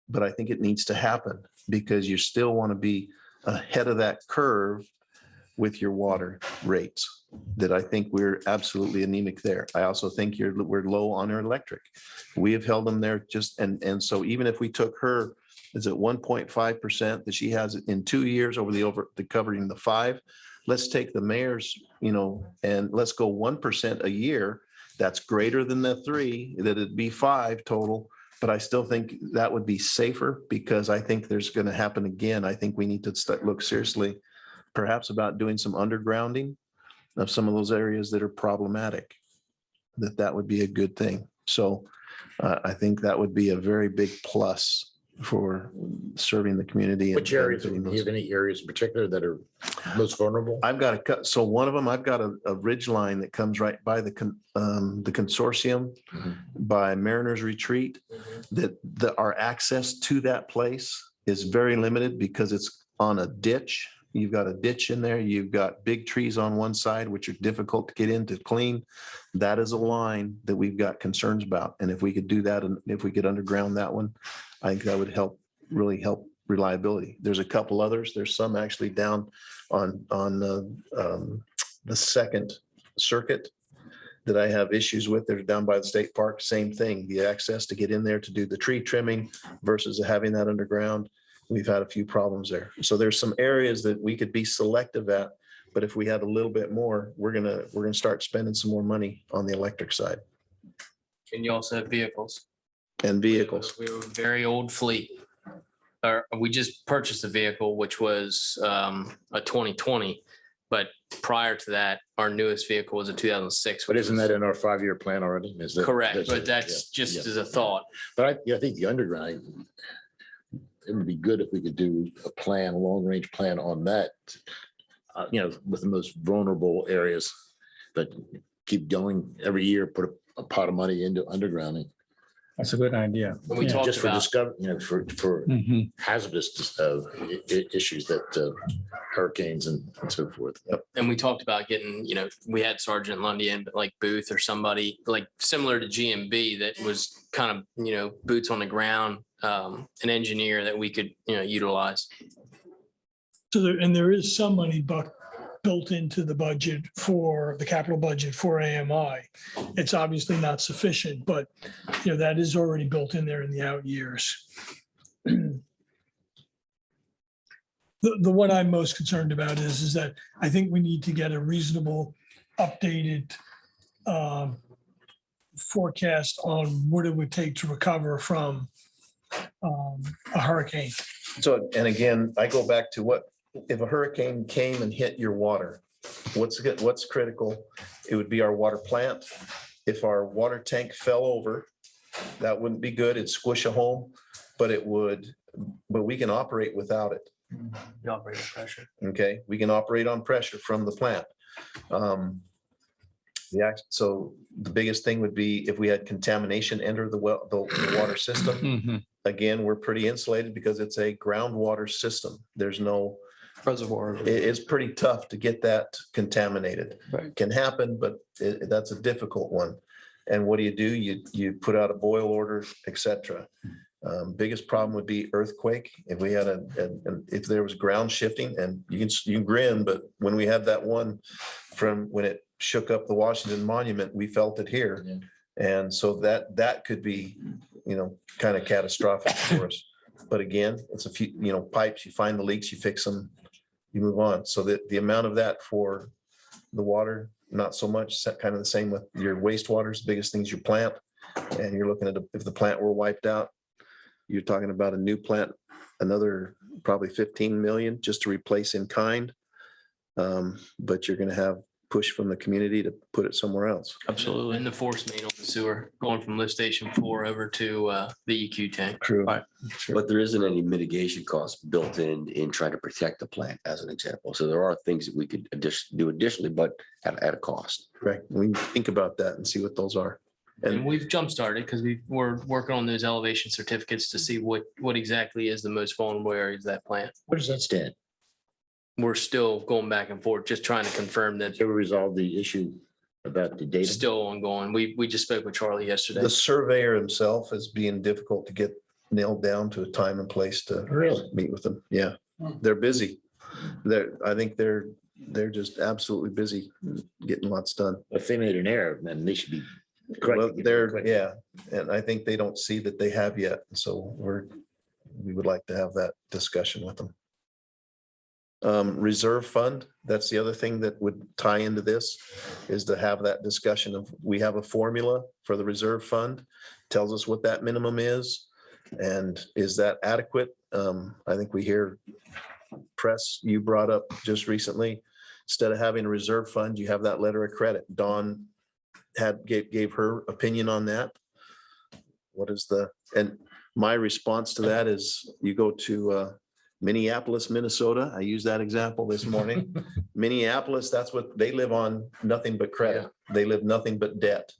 But I think it needs to happen because you still want to be ahead of that curve with your water rates, that I think we're absolutely anemic there. I also think we're low on our electric. We have held them there and so even if we took her, is it 1.5% that she has in 2 years over the covering the 5, let's take the mayor's, and let's go 1% a year. That's greater than the 3, that it'd be 5 total. But I still think that would be safer because I think there's going to happen again. I think we need to look seriously, perhaps about doing some undergrounding of some of those areas that are problematic, that would be a good thing. So I think that would be a very big plus for serving the community. and which areas, do benefiting you those. have any areas in particular that are most vulnerable? I've got a cut. So one of them, I've got a ridge line that comes right by the consortium by Mariners Retreat, that our access to that place is very limited because it's on a ditch. You've got a ditch in there. You've got big trees on one side, which are difficult to get in to clean. That is a line that we've got concerns about. And if we could do that, and if we could underground that one, I think that would really help reliability. There's a couple others. There's some actually down on the Second Circuit that I have issues with. They're down by the state park. Same thing. The access to get in there to do the tree trimming versus having that underground. We've had a few problems there. So there's some areas that we could be selective at, but if we had a little bit more, we're gonna start spending some more money on the electric side And you also have vehicles. and vehicles. We have a very old fleet. We just purchased a vehicle, which was a 2020. But prior to that, our newest vehicle was a 2006. But which isn't was- that in our 5-year plan already? Is that- Correct, but that's just yeah. as a thought. But I think the underground, it would be good if we could do a plan, a long-range plan on that, with the most vulnerable areas. But keep going every year, put a pot of money into undergrounding. That's a good idea. And we Yeah. talked Just for about, discover, for Mhm. hazardous issues that hurricanes and so forth. and we talked about getting, we had Sergeant Lundy in, but like Booth or somebody like similar to GMB that was kind of, boots on the ground, an engineer that we could, utilize. So there is some money built into the budget for the capital budget for AMI. It's obviously not sufficient, but that is already built in there in the out years. The one I'm most concerned about is that I think we need to get a reasonable, updated forecast on what it would take to recover from a hurricane. So, and again, I go back to if a hurricane came and hit your water, what's critical? It would be our water plant. If our water tank fell over, that wouldn't be good. It'd squish a home, but we can operate without it. The operating pressure. Okay, we can operate on pressure from the plant. So the biggest thing would be if we had contamination enter the water system. Mhm. Again, we're pretty insulated because it's a groundwater system. There's no, Reservoir. it's pretty tough to get that contaminated. Right. Can happen, but that's a difficult one. And what do? You put out a boil order, et cetera. Biggest problem would be earthquake. If we had if there was ground shifting, and you can grin, but when we had that one from when it shook up the Washington Monument, we felt it here. Yeah. And so that could be, kind of catastrophic for us. But again, it's a few, pipes, you find the leaks, you fix them, you move on. So that the amount of that for the water, not so much, kind of the same with your wastewater's biggest things, your plant. And you're looking at, if the plant were wiped out, you're talking about a new plant, another probably 15 million just to replace in kind. But you're going to have push from the community to put it somewhere else. Absolutely. And the force main on the sewer going from lift station 4 over to the EQ tank. True. Right. But there isn't any mitigation costs built in trying to protect the plant, as an example. So there are things that we could do additionally, but at a cost. Correct. We can think about that and see what those are. And And we've jump started because we're working on those elevation certificates to see what exactly is the most vulnerable areas of that plant. Where does that stand? We're still going back and forth, just trying to confirm that Did you ever resolve the issue about the data? it's still ongoing. We just spoke with Charlie yesterday. the surveyor himself is being difficult to get nailed down to a time and place to Really? meet with them. Yeah, they're busy. I think they're just absolutely busy getting lots done. If they made an error, then they should be Well, correcting it very quickly. yeah, and I think they don't see that they have yet. So we would like to have that discussion with them. Reserve fund, that's the other thing that would tie into this, is to have that discussion of, we have a formula for the reserve fund, tells us what that minimum is, and is that adequate? I think we hear press you brought up just recently, instead of having a reserve fund, you have that letter of credit. Dawn gave her opinion on that. And my response to that is, you go to Minneapolis, Minnesota. I used that example this morning. Minneapolis, that's what they live on, nothing but credit. They live nothing but debt.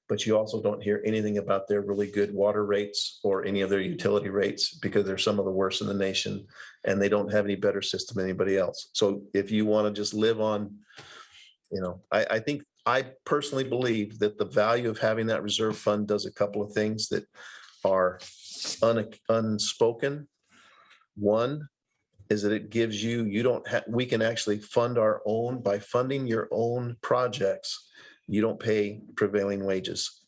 But you also don't hear anything about their really good water rates or any of their utility rates, because they're some of the worst in the nation and they don't have any better system than anybody else. So if you want to just live on, I personally believe that the value of having that reserve fund does a couple of things that are unspoken. One is that it gives you don't have, we can actually fund our own, by funding your own projects, you don't pay prevailing wages.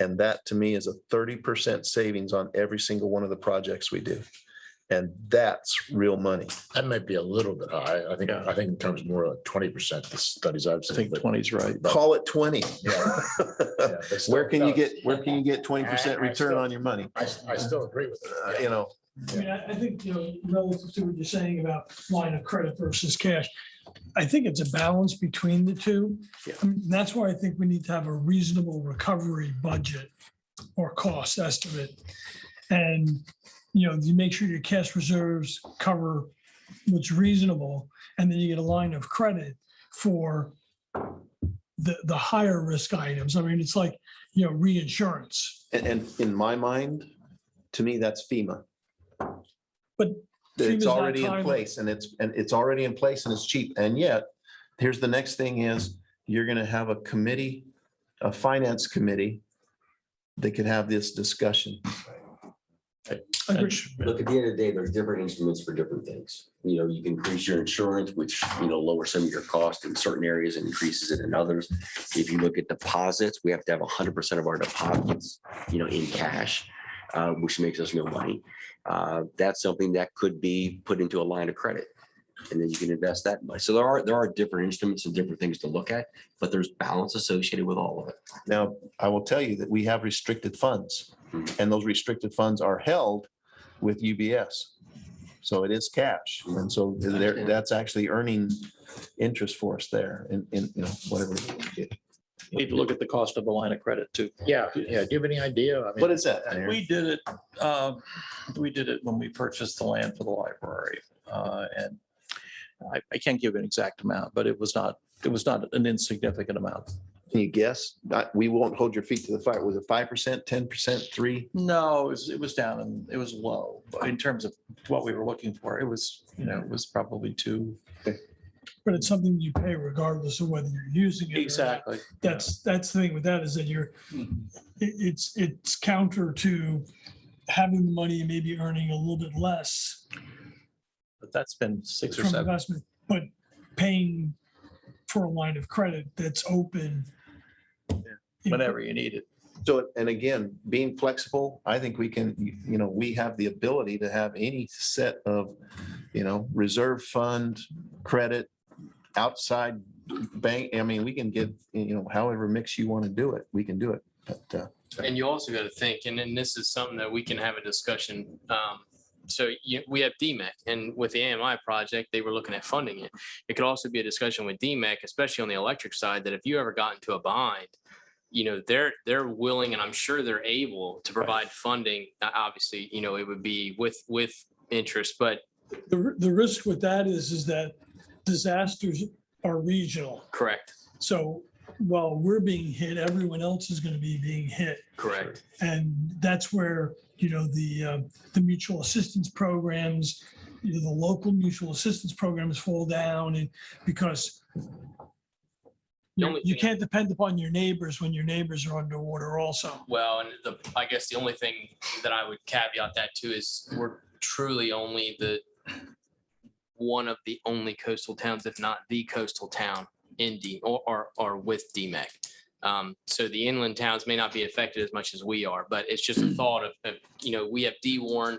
And that to me is a 30% savings on every single one of the projects we do. And that's real money. That might be a little bit high. I think Yeah. in terms more like 20%, the studies I've I seen. think but- 20 is right. Call it 20. Yeah. but still, Where can you no, get 20% I return still- on your money? I still agree with it. You know, I mean, I think, relative to what you're saying about line of credit versus cash, I think it's a balance between the two. Yeah. I mean, that's why I think we need to have a reasonable recovery budget or cost estimate. And, you make sure your cash reserves cover what's reasonable, and then you get a line of credit for the higher risk items. I mean, it's like, reinsurance. and in my mind, to me, that's FEMA. But It's FEMA's not already in timely. place and it's already in place and it's cheap. And yet, here's the next thing is you're going to have a committee, a finance committee that could have this discussion. Agreed. Look, at the end of the day, there's different instruments for different things. You can increase your insurance, which, lowers some of your cost in certain areas and increases it in others. If you look at deposits, we have to have 100% of our deposits, in cash, which makes us no money. That's something that could be put into a line of credit. And then you can invest that money. So there are different instruments and different things to look at, but there's balance associated with all of it. Now, I will tell you that we have restricted funds and those restricted funds are held with UBS. So it is cash. And so that's actually earning interest for us there in whatever. You need to look at the cost of a line of credit too. Yeah. Do you have any idea? I mean, What is that? Aaron? We did it when we purchased the land for the library. And I can't give an exact amount, but it was not an insignificant amount. Can you guess? We won't hold your feet to the fire. Was it 5%, 10%, 3%? No, it was down and it was low in terms of what we were looking for. It was probably 2. But it's something you pay regardless of whether you're using it. or not. Exactly. That's the thing with that is that it's counter to having the money and maybe earning a little bit less But that's been 6 or from 7. investment, but paying for a line of credit that's open. Whenever you need it. So, and again, being flexible, I think we can, we have the ability to have any set of, reserve fund, credit, outside bank. I mean, we can get, however mix you want to do it, we can do it. But, And you also got to think, and then this is something that we can have a discussion. We have DMEC, and with the AMI project, they were looking at funding it. It could also be a discussion with DMEC, especially on the electric side, that if you ever got into a bind, they're willing, and I'm sure they're able to provide funding. Obviously, it would be with interest, but The risk with that is that disasters are regional. correct, So while we're being hit, everyone else is going to be being hit. correct. And that's where, the mutual assistance programs, the local mutual assistance programs fall down, and because The only you thing- can't depend upon your neighbors when your neighbors are underwater also. Well, and I guess the only thing that I would caveat that to is we're truly only one of the only coastal towns, if not the coastal town in or with DMEC. So the inland towns may not be affected as much as we are, but it's just a thought of we have D-Warren,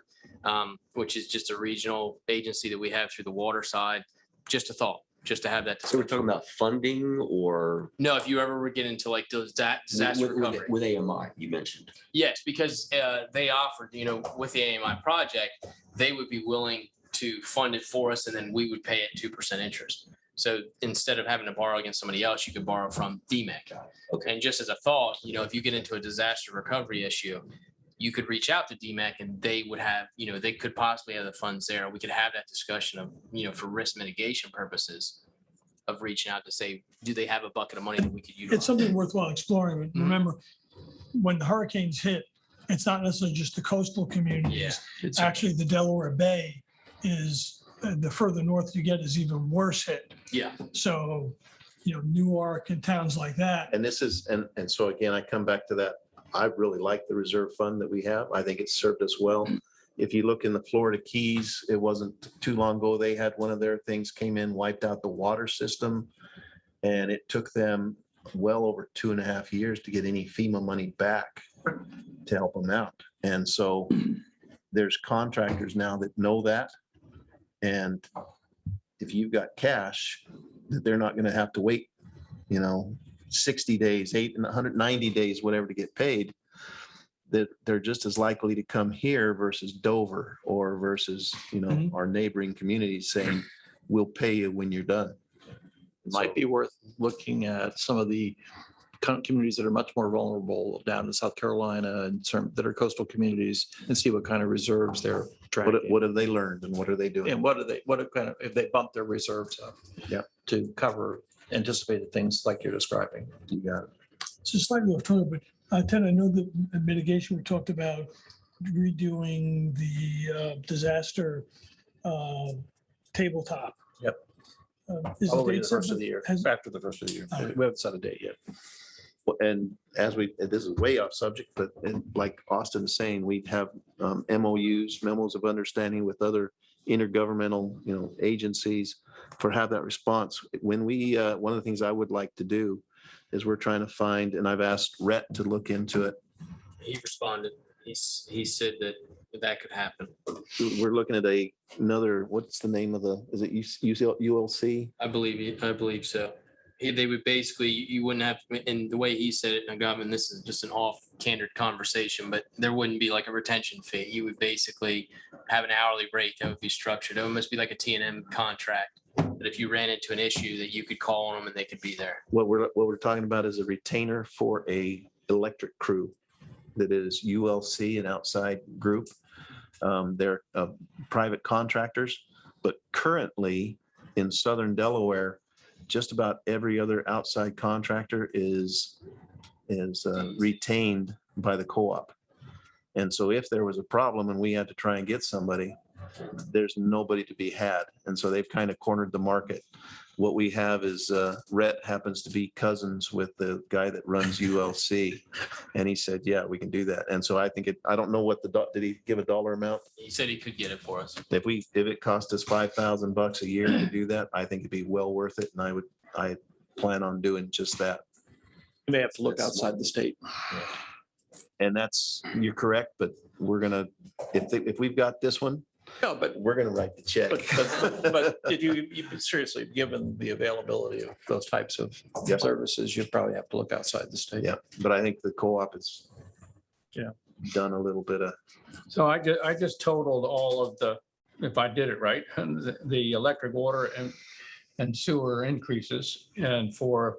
which is just a regional agency that we have through the water side. Just a thought, just to have that. So we're discussion. talking about funding or No, if you ever get into like those disaster recovery. with AMI, you mentioned. Yes, because they offered, with the AMI project, they would be willing to fund it for us and then we would pay it 2% interest. So instead of having to borrow against somebody else, you could borrow from DMEC. Okay. And just as a thought, if you get into a disaster recovery issue, you could reach out to DMEC and they would have, they could possibly have the funds there. We could have that discussion of, for risk mitigation purposes of reaching out to say, do they have a bucket of money that we could utilize? It's something worthwhile exploring. But remember, when the hurricanes hit, it's not necessarily just the coastal communities. Yeah. Actually, the Delaware Bay is, the further north you get is even worse hit. Yeah. So, Newark and towns like that. and this is, and so again, I come back to that. I really like the reserve fund that we have. I think it's served us well. If you look in the Florida Keys, it wasn't too long ago, they had one of their things came in, wiped out the water system. And it took them well over 2.5 years to get any FEMA money back to help them out. And so there's contractors now that know that. And if you've got cash, that they're not going to have to wait, 60 days, 190 days, whatever, to get paid, that they're just as likely to come here versus Dover or versus, our neighboring communities saying, we'll pay you when you're done. It might be worth looking at some of the communities that are much more vulnerable down in South Carolina and some that are coastal communities and see what kind of reserves they're tracking. What have they learned and what are they doing? And if they bump their reserves up to cover anticipated things like you're describing. You got it. It's just slightly off topic, but Ted, I know that in mitigation, we talked about redoing the disaster tabletop. Yep. Is the Probably date the first set? of the year, Has- after the first of the year. Oh. We haven't set a date yet. And this is way off subject, but like Austin is saying, we have MOUs, memos of understanding with other intergovernmental, agencies for have that response. When we, one of the things I would like to do is we're trying to find, and I've asked Rhett to look into it. He responded. He said that could happen. We're looking at another, what's the name of is it ULC? I believe so. They would basically, you wouldn't have, and the way he said it, and Government, this is just an off-candid conversation, but there wouldn't be like a retention fee. You would basically have an hourly rate that would be structured. It would almost be like a T&M contract. But if you ran into an issue, that you could call on them and they could be there. What we're talking about is a retainer for a electric crew that is ULC, an outside group. They're private contractors, but currently in Southern Delaware, just about every other outside contractor is retained by the co-op. And so if there was a problem and we had to try and get somebody, there's nobody to be had. And so they've kind of cornered the market. What we have is Rhett happens to be cousins with the guy that runs ULC. And he said, yeah, we can do that. And so I think I don't know what did he give a dollar amount? He said he could get it for us. If it cost us $5,000 a year to do that, I think it'd be well worth it. And I plan on doing just that. You may have to look outside the state. And you're correct, but we're gonna, if we've got this one, No, but we're gonna write the check. but did you seriously, given the availability of those types of Yep. services, you probably have to look outside the state. Yeah, but I think the co-op has done a little bit of, So I just totaled all of if I did it right, the electric, water and sewer increases. And for,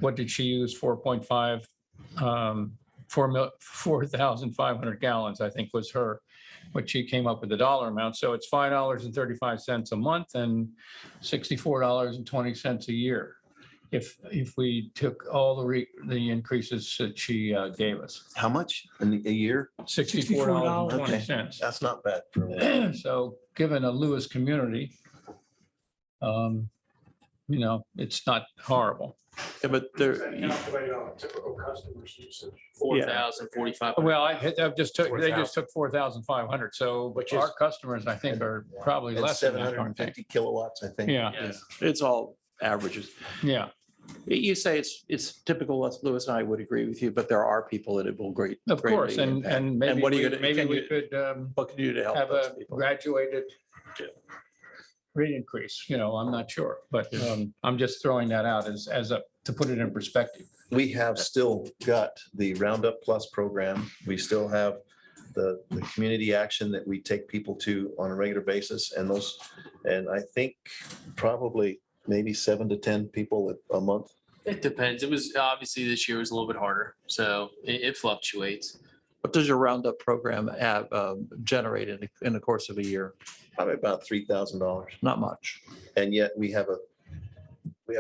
what did she use? 4.5, 4,500 gallons, I think was what she came up with the dollar amount. So it's $5.35 a month and $64.20 a year. If we took all the increases that she gave us, how much in a year? $64.20. That's not bad. For So given a Lewes community, it's not horrible. Yeah, but there, Calculate on a typical customer's usage. 4,000, 4,500. Well, they just took 4,500. So Which is- our customers, I think, are probably and less than that, aren't they? 750 kilowatts, I think. Yeah, Yes. it's all averages. yeah, You say it's typical, Lewis, and I would agree with you, but there are people that it will of course. greatly And impact. maybe what are you we gonna- could What can you do to help have those a people? graduated rate increase, I'm not sure, but I'm just throwing that out to put it in perspective. We have still got the Roundup Plus program. We still have the community action that we take people to on a regular basis and I think probably maybe 7 to 10 people a month. It depends. It was obviously this year was a little bit harder, so it fluctuates. What does your Roundup program have generate in the course of a year? Probably about $3,000. Not much. And yet we have a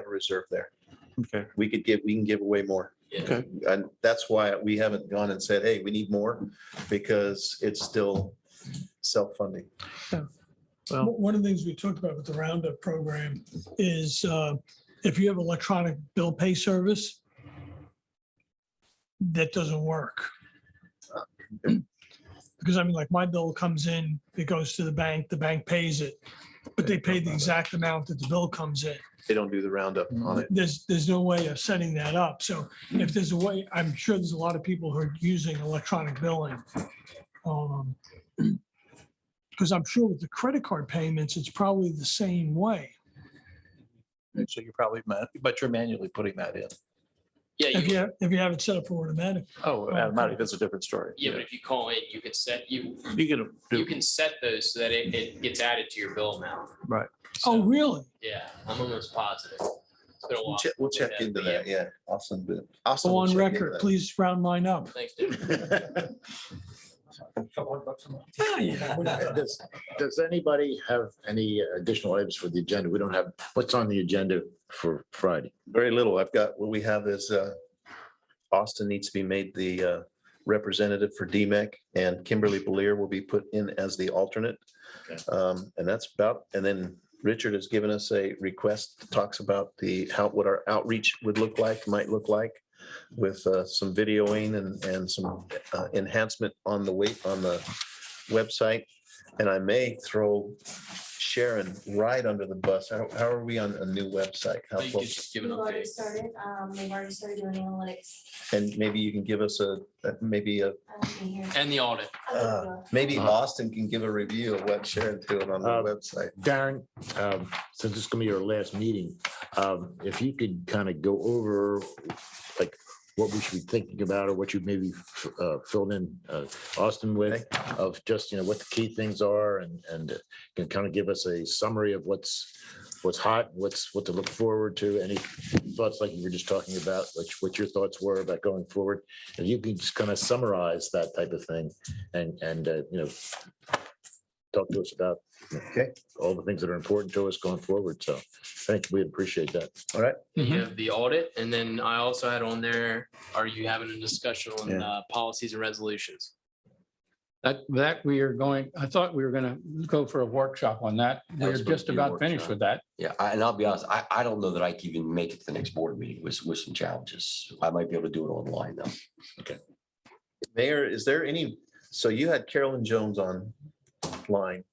reserve there. Okay. We can give away more. Yeah. Okay. And that's why we haven't gone and said, hey, we need more, because it's still self-funding. Well- One of the things we talked about with the Roundup program is if you have electronic bill pay service, that doesn't work. Because I mean, like my bill comes in, it goes to the bank pays it, but they pay the exact amount that the bill comes in. They don't do the roundup on it. There's no way of setting that up. So if there's a way, I'm sure there's a lot of people who are using electronic billing. Because I'm sure with the credit card payments, it's probably the same way. So you're probably, but you're manually putting that in. Yeah, If you have it set up for automatic. Oh, automatic, that's a different story. yeah, but if you call in, you can set, you You can set those so that it gets added to your bill amount. Right. Oh, really? Yeah, I'm almost positive. It's been a while. We'll check since we into did that, yeah. Austin, Austin Go will on check into record, that. please round mine up. Thanks, dude. Does anybody have any additional items for the agenda? We don't have, what's on the agenda for Friday? Very little. I've got, what we have is Austin needs to be made the representative for DMEC, and Kimberly Belier will be put in as the alternate. And that's about, and then Richard has given us a request that talks about what our outreach would look like, might look like, with some videoing and some enhancement on the website. And I may throw Sharon right under the bus. How are we on a new website? How You could close? just give an We've already update. started, they've already started doing analytics. And maybe you can give us maybe I won't be here. And the audit. maybe Austin can give a review of what Sharon's doing on the website. Darren, since this is gonna be your last meeting, if you could kind of go over like what we should be thinking about, or what you maybe filled in Austin with, of just, what the key things are, and can kind of give us a summary of what's hot, what to look forward to, any thoughts like you were just talking about, what your thoughts were about going forward. If you can just kind of summarize that type of thing and talk to us about all the things that are important to us going forward. So thank you. We appreciate that. All right. You have the audit, and then I also had on there, are you having a discussion on Yeah. policies and resolutions? That we are going, I thought we were gonna go for a workshop on that. That We're was supposed just to be a about finished workshop. with that. Yeah, and I'll be honest, I don't know that I can even make it to the next board meeting with some challenges. I might be able to do it online though. Mayor, is there any, so you had Carolyn Jones online.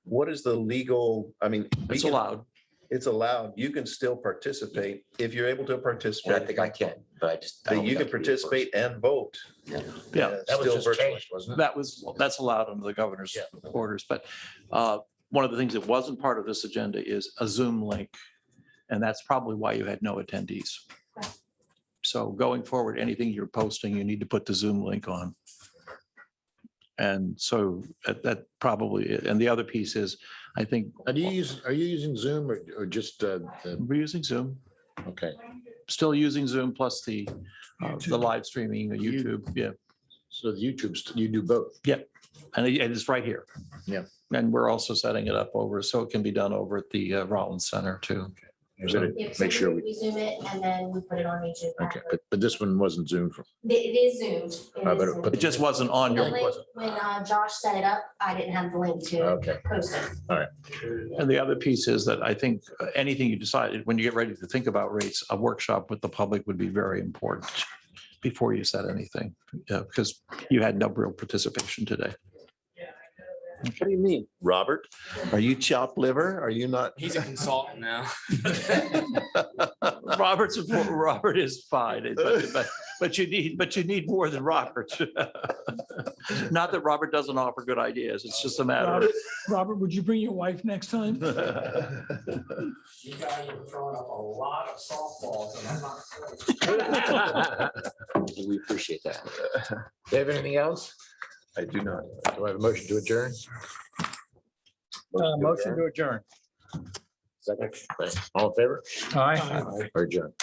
What is the legal, I mean. we It's can- allowed. It's allowed. You can still participate if you're able to And I participate. think I can, but I just. I don't You think can I be the participate and vote. person. Yeah, That was still just virtually. changed, wasn't it? that's allowed under the governor's orders, but one of the things that wasn't part of this agenda is a Zoom link. And that's probably why you had no attendees. So going forward, anything you're posting, you need to put the Zoom link on. And so that probably, and the other piece is, I think, Are you using Zoom or just, we're using Zoom, okay. still using Zoom plus the live streaming, the YouTube, yeah. So the YouTube's, you do both. And it's right here. Yeah. And we're also setting it up over, so it can be done over at the Rollins Center too. We're gonna Yep, so make sure we Zoom it and then we put it on YouTube. okay, but this one wasn't Zoom for. It is Zoomed. It is Zoomed. It just wasn't on The your, link, when Josh set it up, I didn't have the link to Okay. post it. and the other piece is that I think anything you decided, when you get ready to think about rates, a workshop with the public would be very important before you said anything, because you had no real participation today. What do you mean, Robert? Are you chopped liver? Are you not? He's a consultant now. Robert is fine, but you need more than Robert. Not that Robert doesn't offer good ideas. It's just a matter of. Robert, would you bring your wife next time? You guys are throwing up a lot of softballs and I'm not. We appreciate that. Do you have anything else? I do not. Do I have a motion to adjourn? Motion to adjourn. Second. All in favor? Aye. Or adjourn?